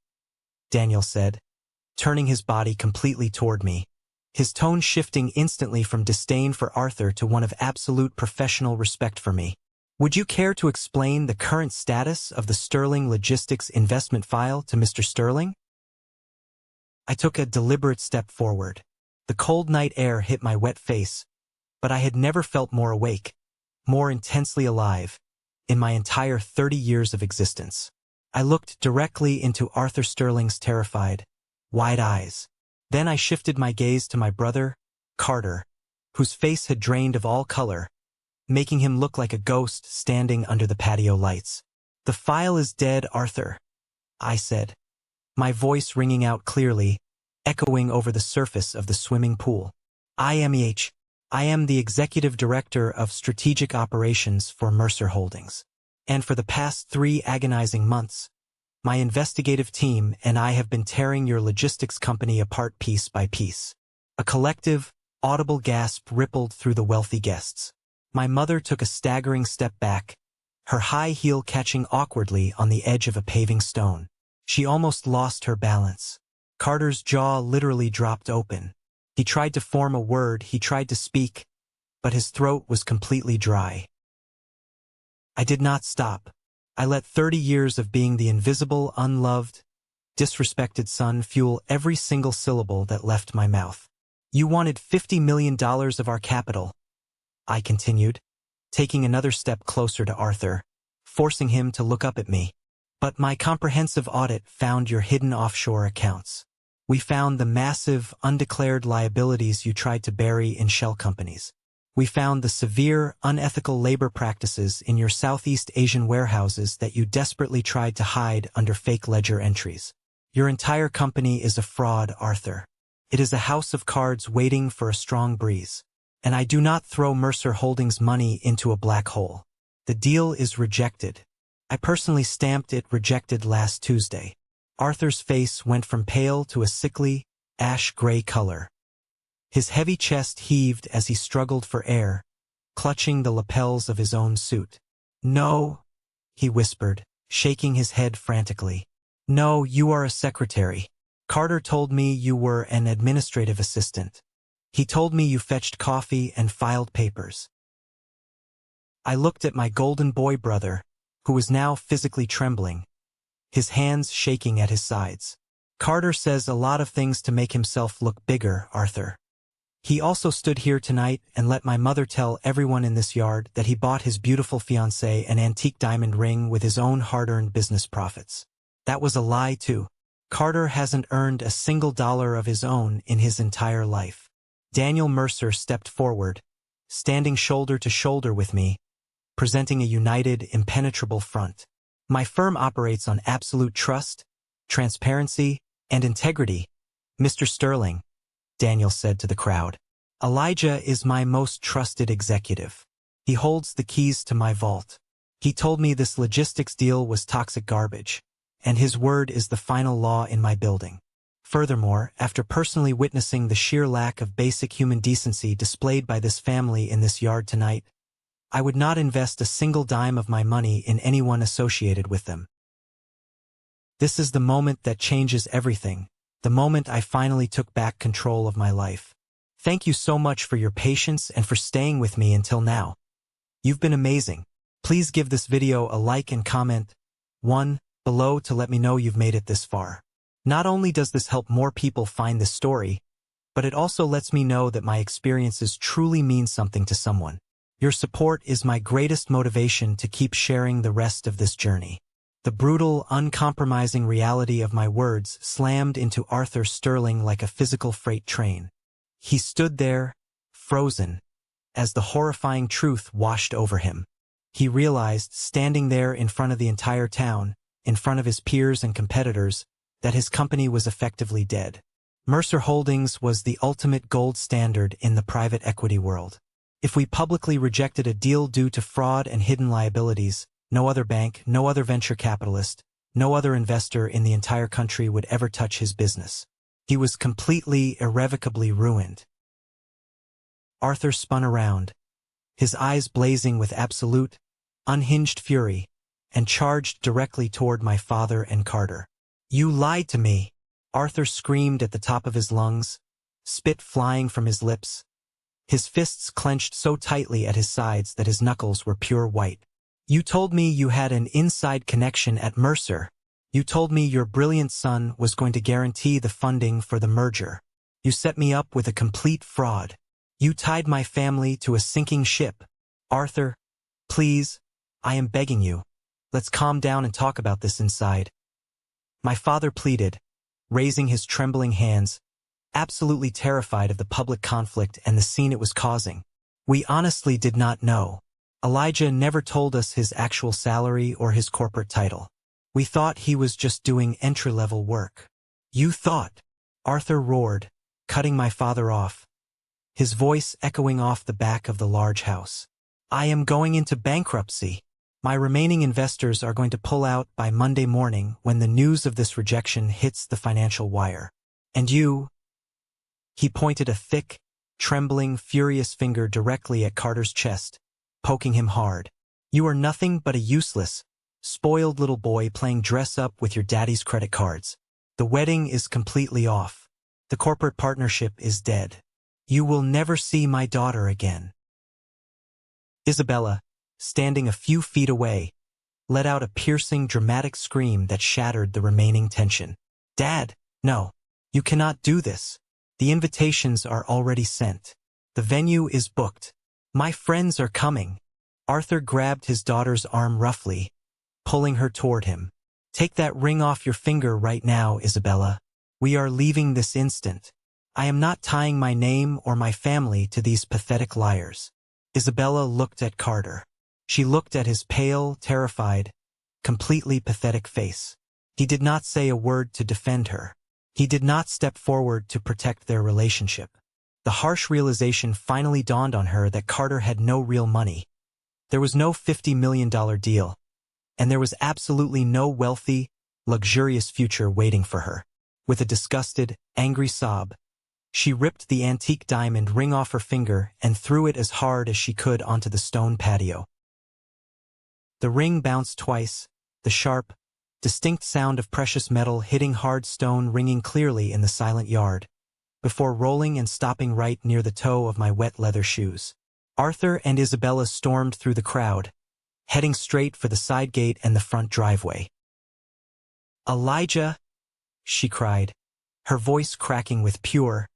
[SPEAKER 1] Daniel said, turning his body completely toward me, his tone shifting instantly from disdain for Arthur to one of absolute professional respect for me. "Would you care to explain the current status of the Sterling Logistics investment file to Mr. Sterling?" I took a deliberate step forward. The cold night air hit my wet face, but I had never felt more awake, more intensely alive, in my entire 30 years of existence. I looked directly into Arthur Sterling's terrified, wide eyes. Then I shifted my gaze to my brother, Carter, whose face had drained of all color, making him look like a ghost standing under the patio lights. "The file is dead, Arthur," I said, my voice ringing out clearly, echoing over the surface of the swimming pool. I am the Executive Director of Strategic Operations for Mercer Holdings. And for the past 3 agonizing months, my investigative team and I have been tearing your logistics company apart piece by piece. A collective, audible gasp rippled through the wealthy guests. My mother took a staggering step back, her high heel catching awkwardly on the edge of a paving stone. She almost lost her balance. Carter's jaw literally dropped open. He tried to form a word, he tried to speak, but his throat was completely dry. I did not stop. I let 30 years of being the invisible, unloved, disrespected son fuel every single syllable that left my mouth. "You wanted $50 million of our capital," I continued, taking another step closer to Arthur, forcing him to look up at me. "But my comprehensive audit found your hidden offshore accounts. We found the massive, undeclared liabilities you tried to bury in shell companies. We found the severe, unethical labor practices in your Southeast Asian warehouses that you desperately tried to hide under fake ledger entries. Your entire company is a fraud, Arthur. It is a house of cards waiting for a strong breeze. And I do not throw Mercer Holdings money into a black hole. The deal is rejected. I personally stamped it rejected last Tuesday." Arthur's face went from pale to a sickly, ash-gray color. His heavy chest heaved as he struggled for air, clutching the lapels of his own suit. "No," he whispered, shaking his head frantically. "No, you are a secretary. Carter told me you were an administrative assistant. He told me you fetched coffee and filed papers." I looked at my golden boy brother, who was now physically trembling, his hands shaking at his sides. "Carter says a lot of things to make himself look bigger, Arthur. He also stood here tonight and let my mother tell everyone in this yard that he bought his beautiful fiancée an antique diamond ring with his own hard-earned business profits. That was a lie, too. Carter hasn't earned a single dollar of his own in his entire life." Daniel Mercer stepped forward, standing shoulder to shoulder with me, presenting a united, impenetrable front. "My firm operates on absolute trust, transparency, and integrity, Mr. Sterling," Daniel said to the crowd. "Elijah is my most trusted executive. He holds the keys to my vault. He told me this logistics deal was toxic garbage, and his word is the final law in my building. Furthermore, after personally witnessing the sheer lack of basic human decency displayed by this family in this yard tonight, I would not invest a single dime of my money in anyone associated with them. This is the moment that changes everything, the moment I finally took back control of my life. Thank you so much for your patience and for staying with me until now. You've been amazing. Please give this video a like and comment one below to let me know you've made it this far. Not only does this help more people find this story, but it also lets me know that my experiences truly mean something to someone. Your support is my greatest motivation to keep sharing the rest of this journey. The brutal, uncompromising reality of my words slammed into Arthur Sterling like a physical freight train. He stood there, frozen, as the horrifying truth washed over him. He realized, standing there in front of the entire town, in front of his peers and competitors, that his company was effectively dead. Mercer Holdings was the ultimate gold standard in the private equity world. If we publicly rejected a deal due to fraud and hidden liabilities, no other bank, no other venture capitalist, no other investor in the entire country would ever touch his business. He was completely, irrevocably ruined. Arthur spun around, his eyes blazing with absolute, unhinged fury, and charged directly toward my father and Carter. "You lied to me!" Arthur screamed at the top of his lungs, spit flying from his lips, his fists clenched so tightly at his sides that his knuckles were pure white. "You told me you had an inside connection at Mercer. You told me your brilliant son was going to guarantee the funding for the merger. You set me up with a complete fraud. You tied my family to a sinking ship. Arthur, please, I am begging you. Let's calm down and talk about this inside." My father pleaded, raising his trembling hands, absolutely terrified of the public conflict and the scene it was causing. "We honestly did not know. Elijah never told us his actual salary or his corporate title. We thought he was just doing entry-level work. You thought? Arthur roared, cutting my father off, his voice echoing off the back of the large house. I am going into bankruptcy. My remaining investors are going to pull out by Monday morning when the news of this rejection hits the financial wire. And you? He pointed a thick, trembling, furious finger directly at Carter's chest, poking him hard. You are nothing but a useless, spoiled little boy playing dress-up with your daddy's credit cards. The wedding is completely off. The corporate partnership is dead. You will never see my daughter again. Isabella, standing a few feet away, let out a piercing, dramatic scream that shattered the remaining tension. Dad, no. You cannot do this. The invitations are already sent. The venue is booked. My friends are coming. Arthur grabbed his daughter's arm roughly, pulling her toward him. Take that ring off your finger right now, Isabella. We are leaving this instant. I am not tying my name or my family to these pathetic liars. Isabella looked at Carter. She looked at his pale, terrified, completely pathetic face. He did not say a word to defend her. He did not step forward to protect their relationship. The harsh realization finally dawned on her that Carter had no real money. There was no $50 million deal, and there was absolutely no wealthy, luxurious future waiting for her. With a disgusted, angry sob, she ripped the antique diamond ring off her finger and threw it as hard as she could onto the stone patio. The ring bounced twice, the sharp, distinct sound of precious metal hitting hard stone ringing clearly in the silent yard, before rolling and stopping right near the toe of my wet leather shoes. Arthur and Isabella stormed through the crowd, heading straight for the side gate and the front driveway. Elijah, she cried, her voice cracking with pure,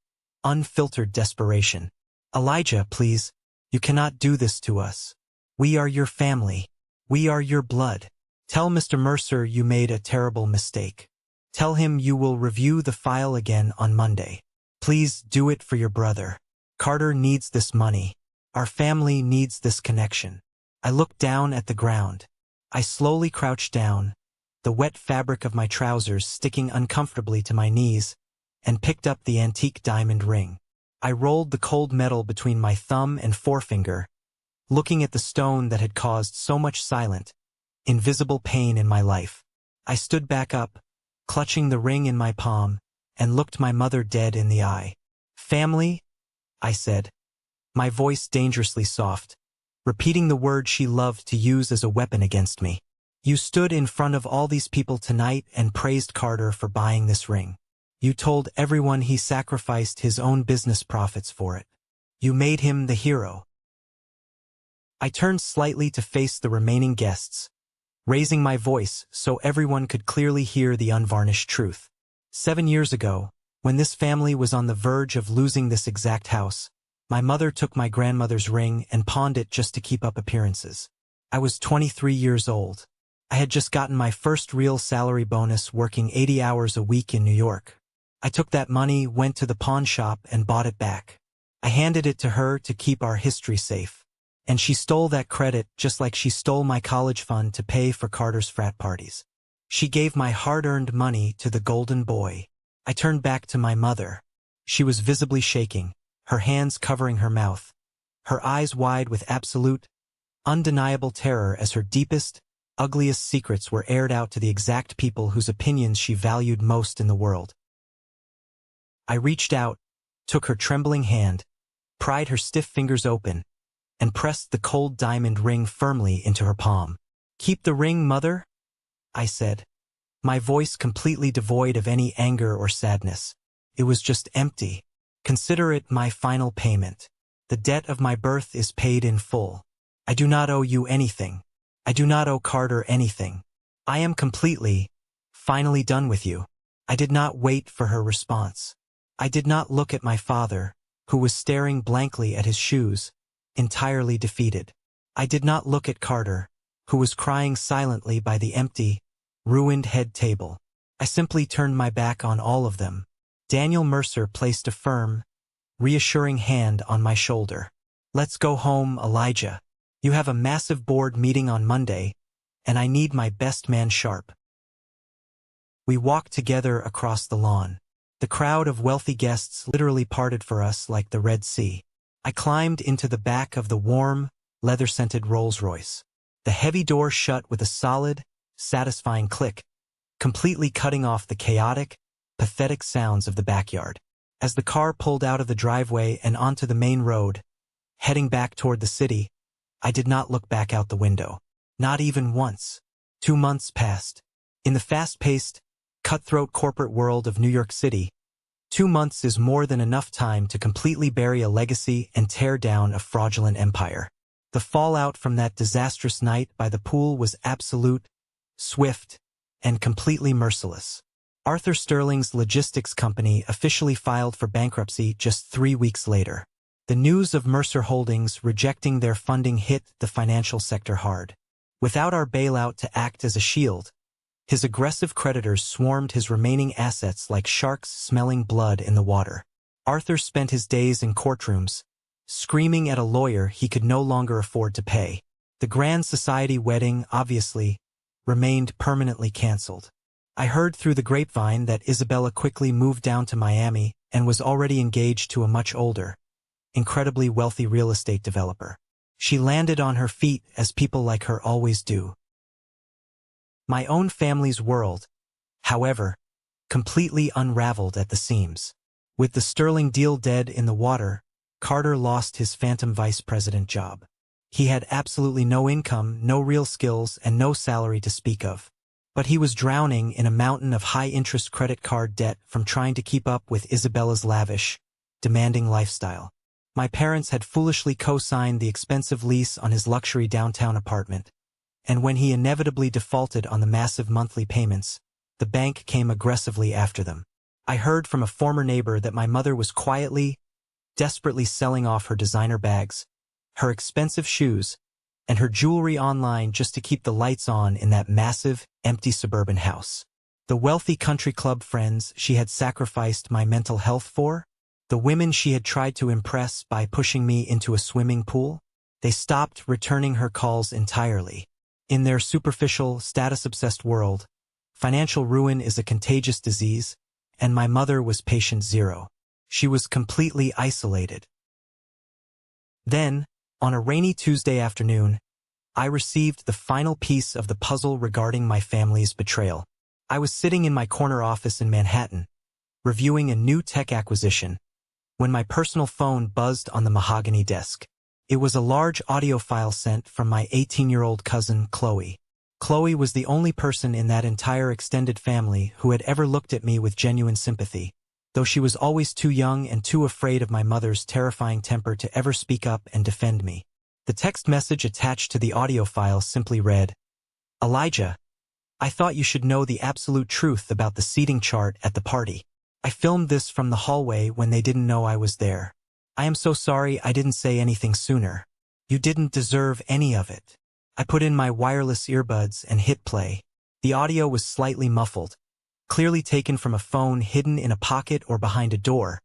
[SPEAKER 1] unfiltered desperation. Elijah, please, you cannot do this to us. We are your family. We are your blood. Tell Mr. Mercer you made a terrible mistake. Tell him you will review the file again on Monday. Please do it for your brother. Carter needs this money. Our family needs this connection. I looked down at the ground. I slowly crouched down, the wet fabric of my trousers sticking uncomfortably to my knees, and picked up the antique diamond ring. I rolled the cold metal between my thumb and forefinger, looking at the stone that had caused so much silent, invisible pain in my life. I stood back up, clutching the ring in my palm, and looked my mother dead in the eye. Family? I said, my voice dangerously soft, repeating the word she loved to use as a weapon against me. You stood in front of all these people tonight and praised Carter for buying this ring. You told everyone he sacrificed his own business profits for it. You made him the hero. I turned slightly to face the remaining guests, raising my voice so everyone could clearly hear the unvarnished truth. 7 years ago, when this family was on the verge of losing this exact house, my mother took my grandmother's ring and pawned it just to keep up appearances. I was 23 years old. I had just gotten my first real salary bonus working 80 hours a week in New York. I took that money, went to the pawn shop, and bought it back. I handed it to her to keep our history safe. And she stole that credit just like she stole my college fund to pay for Carter's frat parties. She gave my hard-earned money to the golden boy. I turned back to my mother. She was visibly shaking, her hands covering her mouth, her eyes wide with absolute, undeniable terror as her deepest, ugliest secrets were aired out to the exact people whose opinions she valued most in the world. I reached out, took her trembling hand, pried her stiff fingers open, and pressed the cold diamond ring firmly into her palm. Keep the ring, Mother, I said, my voice completely devoid of any anger or sadness. It was just empty. Consider it my final payment. The debt of my birth is paid in full. I do not owe you anything. I do not owe Carter anything. I am completely, finally done with you. I did not wait for her response. I did not look at my father, who was staring blankly at his shoes, entirely defeated. I did not look at Carter, who was crying silently by the empty, ruined head table. I simply turned my back on all of them. Daniel Mercer placed a firm, reassuring hand on my shoulder. Let's go home, Elijah. You have a massive board meeting on Monday, and I need my best man sharp. We walked together across the lawn. The crowd of wealthy guests literally parted for us like the Red Sea. I climbed into the back of the warm, leather-scented Rolls-Royce. The heavy door shut with a solid, satisfying click, completely cutting off the chaotic, pathetic sounds of the backyard. As the car pulled out of the driveway and onto the main road, heading back toward the city, I did not look back out the window. Not even once. 2 months passed. In the fast-paced, cutthroat corporate world of New York City, 2 months is more than enough time to completely bury a legacy and tear down a fraudulent empire. The fallout from that disastrous night by the pool was absolute, swift, and completely merciless. Arthur Sterling's logistics company officially filed for bankruptcy just 3 weeks later. The news of Mercer Holdings rejecting their funding hit the financial sector hard. Without our bailout to act as a shield, his aggressive creditors swarmed his remaining assets like sharks smelling blood in the water. Arthur spent his days in courtrooms, screaming at a lawyer he could no longer afford to pay. The grand society wedding, obviously, remained permanently canceled. I heard through the grapevine that Isabella quickly moved down to Miami and was already engaged to a much older, incredibly wealthy real estate developer. She landed on her feet as people like her always do. My own family's world, however, completely unraveled at the seams. With the Sterling deal dead in the water, Carter lost his phantom vice president job. He had absolutely no income, no real skills, and no salary to speak of. But he was drowning in a mountain of high-interest credit card debt from trying to keep up with Isabella's lavish, demanding lifestyle. My parents had foolishly co-signed the expensive lease on his luxury downtown apartment, and when he inevitably defaulted on the massive monthly payments, the bank came aggressively after them. I heard from a former neighbor that my mother was quietly, desperately selling off her designer bags, her expensive shoes, and her jewelry online just to keep the lights on in that massive, empty suburban house. The wealthy country club friends she had sacrificed my mental health for, the women she had tried to impress by pushing me into a swimming pool, they stopped returning her calls entirely. In their superficial, status-obsessed world, financial ruin is a contagious disease, and my mother was patient zero. She was completely isolated. Then, on a rainy Tuesday afternoon, I received the final piece of the puzzle regarding my family's betrayal. I was sitting in my corner office in Manhattan, reviewing a new tech acquisition, when my personal phone buzzed on the mahogany desk. It was a large audio file sent from my 18-year-old cousin, Chloe. Chloe was the only person in that entire extended family who had ever looked at me with genuine sympathy, though she was always too young and too afraid of my mother's terrifying temper to ever speak up and defend me. The text message attached to the audio file simply read, "Elijah, I thought you should know the absolute truth about the seating chart at the party. I filmed this from the hallway when they didn't know I was there. I am so sorry I didn't say anything sooner. You didn't deserve any of it." I put in my wireless earbuds and hit play. The audio was slightly muffled, clearly taken from a phone hidden in a pocket or behind a door,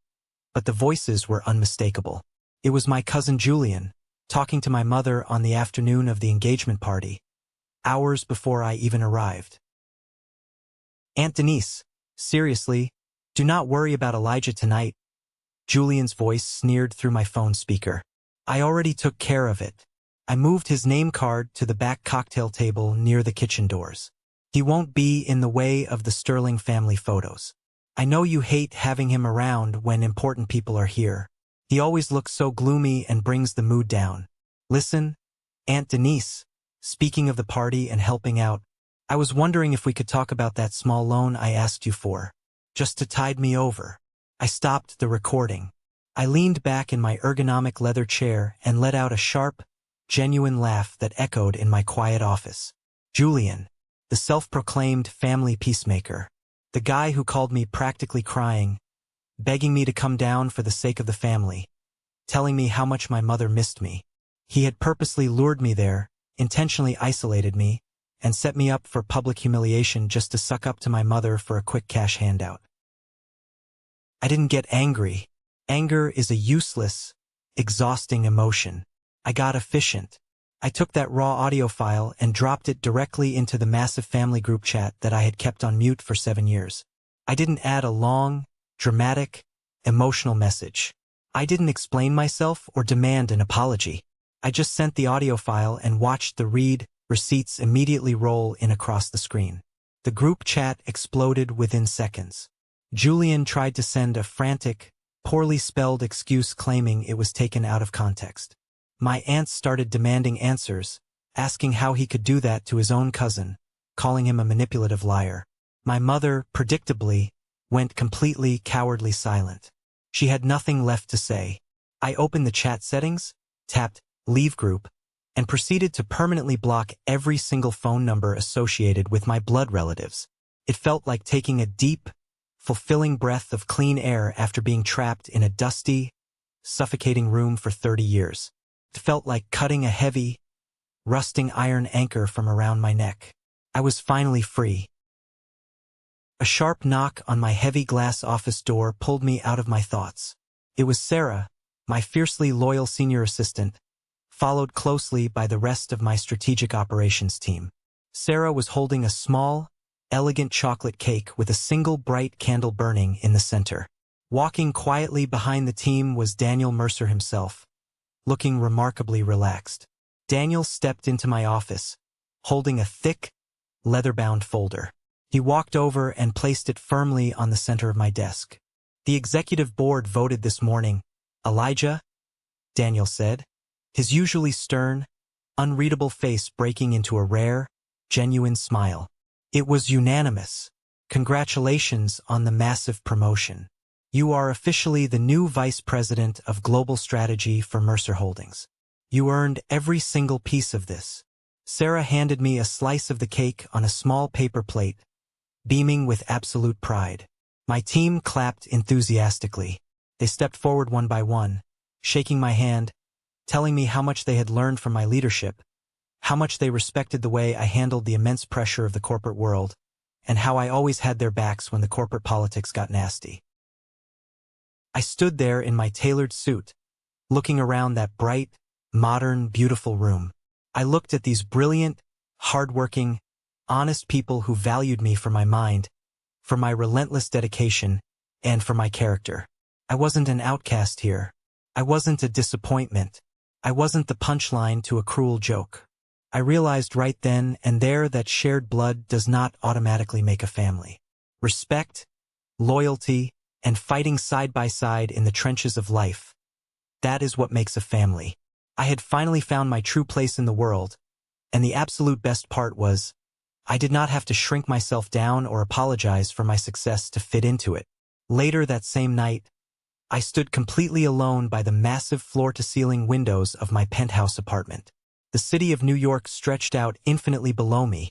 [SPEAKER 1] but the voices were unmistakable. It was my cousin Julian, talking to my mother on the afternoon of the engagement party, hours before I even arrived. "Aunt Denise, seriously, do not worry about Elijah tonight," Julian's voice sneered through my phone speaker. "I already took care of it. I moved his name card to the back cocktail table near the kitchen doors. He won't be in the way of the Sterling family photos. I know you hate having him around when important people are here. He always looks so gloomy and brings the mood down. Listen, Aunt Denise, speaking of the party and helping out, I was wondering if we could talk about that small loan I asked you for, just to tide me over." I stopped the recording. I leaned back in my ergonomic leather chair and let out a sharp, genuine laugh that echoed in my quiet office. Julian, the self-proclaimed family peacemaker, the guy who called me practically crying, begging me to come down for the sake of the family, telling me how much my mother missed me. He had purposely lured me there, intentionally isolated me, and set me up for public humiliation just to suck up to my mother for a quick cash handout. I didn't get angry. Anger is a useless, exhausting emotion. I got efficient. I took that raw audio file and dropped it directly into the massive family group chat that I had kept on mute for 7 years. I didn't add a long, dramatic, emotional message. I didn't explain myself or demand an apology. I just sent the audio file and watched the read receipts immediately roll in across the screen. The group chat exploded within seconds. Julian tried to send a frantic, poorly spelled excuse claiming it was taken out of context. My aunts started demanding answers, asking how he could do that to his own cousin, calling him a manipulative liar. My mother, predictably, went completely cowardly silent. She had nothing left to say. I opened the chat settings, tapped Leave Group, and proceeded to permanently block every single phone number associated with my blood relatives. It felt like taking a deep, fulfilling breath of clean air after being trapped in a dusty, suffocating room for 30 years. It felt like cutting a heavy, rusting iron anchor from around my neck. I was finally free. A sharp knock on my heavy glass office door pulled me out of my thoughts. It was Sarah, my fiercely loyal senior assistant, followed closely by the rest of my strategic operations team. Sarah was holding a small, elegant chocolate cake with a single bright candle burning in the center. Walking quietly behind the team was Daniel Mercer himself, looking remarkably relaxed. Daniel stepped into my office, holding a thick, leather-bound folder. He walked over and placed it firmly on the center of my desk. The executive board voted this morning. Elijah, Daniel said, his usually stern, unreadable face breaking into a rare, genuine smile. It was unanimous. Congratulations on the massive promotion. You are officially the new Vice President of Global Strategy for Mercer Holdings. You earned every single piece of this. Sarah handed me a slice of the cake on a small paper plate, beaming with absolute pride. My team clapped enthusiastically. They stepped forward one by one, shaking my hand, telling me how much they had learned from my leadership, how much they respected the way I handled the immense pressure of the corporate world, and how I always had their backs when the corporate politics got nasty. I stood there in my tailored suit, looking around that bright, modern, beautiful room. I looked at these brilliant, hardworking, honest people who valued me for my mind, for my relentless dedication, and for my character. I wasn't an outcast here. I wasn't a disappointment. I wasn't the punchline to a cruel joke. I realized right then and there that shared blood does not automatically make a family. Respect, loyalty, and fighting side by side in the trenches of life. That is what makes a family. I had finally found my true place in the world, and the absolute best part was, I did not have to shrink myself down or apologize for my success to fit into it. Later that same night, I stood completely alone by the massive floor-to-ceiling windows of my penthouse apartment. The city of New York stretched out infinitely below me,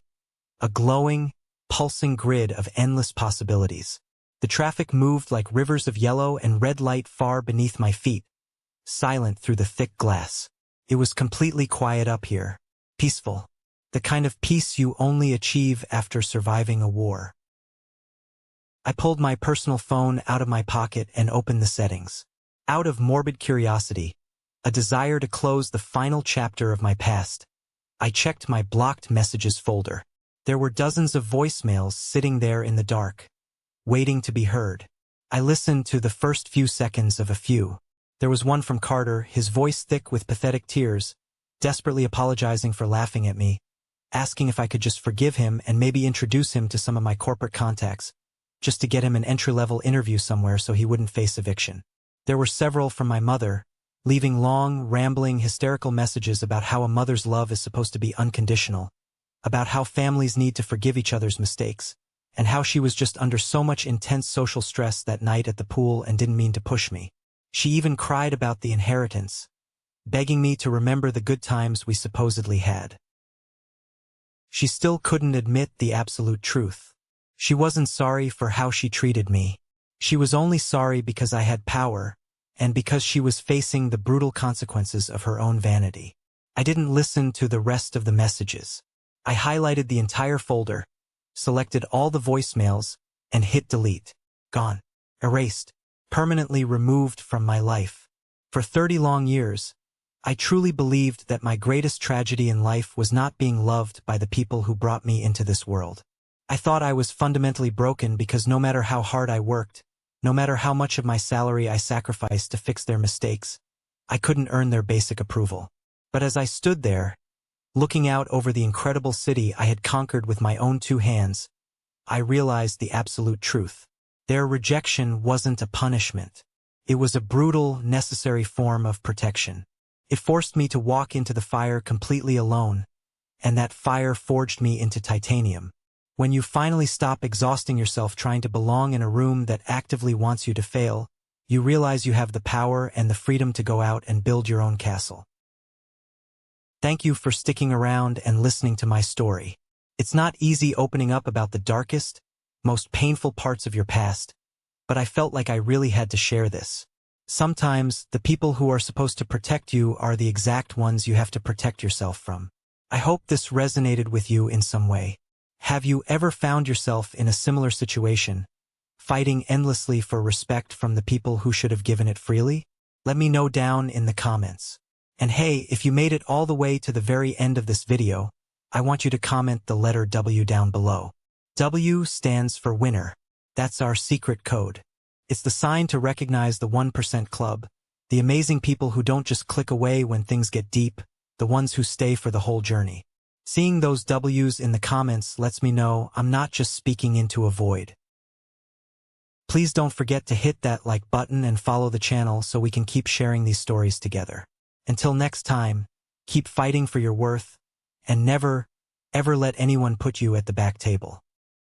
[SPEAKER 1] a glowing, pulsing grid of endless possibilities. The traffic moved like rivers of yellow and red light far beneath my feet, silent through the thick glass. It was completely quiet up here, peaceful, the kind of peace you only achieve after surviving a war. I pulled my personal phone out of my pocket and opened the settings. Out of morbid curiosity, a desire to close the final chapter of my past, I checked my blocked messages folder. There were dozens of voicemails sitting there in the dark, waiting to be heard. I listened to the first few seconds of a few. There was one from Carter, his voice thick with pathetic tears, desperately apologizing for laughing at me, asking if I could just forgive him and maybe introduce him to some of my corporate contacts, just to get him an entry-level interview somewhere so he wouldn't face eviction. There were several from my mother, leaving long, rambling, hysterical messages about how a mother's love is supposed to be unconditional, about how families need to forgive each other's mistakes, and how she was just under so much intense social stress that night at the pool and didn't mean to push me. She even cried about the inheritance, begging me to remember the good times we supposedly had. She still couldn't admit the absolute truth. She wasn't sorry for how she treated me. She was only sorry because I had power, and because she was facing the brutal consequences of her own vanity. I didn't listen to the rest of the messages. I highlighted the entire folder, selected all the voicemails, and hit delete. Gone. Erased. Permanently removed from my life. For 30 long years, I truly believed that my greatest tragedy in life was not being loved by the people who brought me into this world. I thought I was fundamentally broken because no matter how hard I worked, no matter how much of my salary I sacrificed to fix their mistakes, I couldn't earn their basic approval. But as I stood there, looking out over the incredible city I had conquered with my own 2 hands, I realized the absolute truth. Their rejection wasn't a punishment. It was a brutal, necessary form of protection. It forced me to walk into the fire completely alone, and that fire forged me into titanium. When you finally stop exhausting yourself trying to belong in a room that actively wants you to fail, you realize you have the power and the freedom to go out and build your own castle. Thank you for sticking around and listening to my story. It's not easy opening up about the darkest, most painful parts of your past, but I felt like I really had to share this. Sometimes, the people who are supposed to protect you are the exact ones you have to protect yourself from. I hope this resonated with you in some way. Have you ever found yourself in a similar situation, fighting endlessly for respect from the people who should have given it freely? Let me know down in the comments. And hey, if you made it all the way to the very end of this video, I want you to comment the letter W down below. W stands for winner. That's our secret code. It's the sign to recognize the 1% club, the amazing people who don't just click away when things get deep, the ones who stay for the whole journey. Seeing those W's in the comments lets me know I'm not just speaking into a void. Please don't forget to hit that like button and follow the channel so we can keep sharing these stories together. Until next time, keep fighting for your worth, and never, ever let anyone put you at the back table.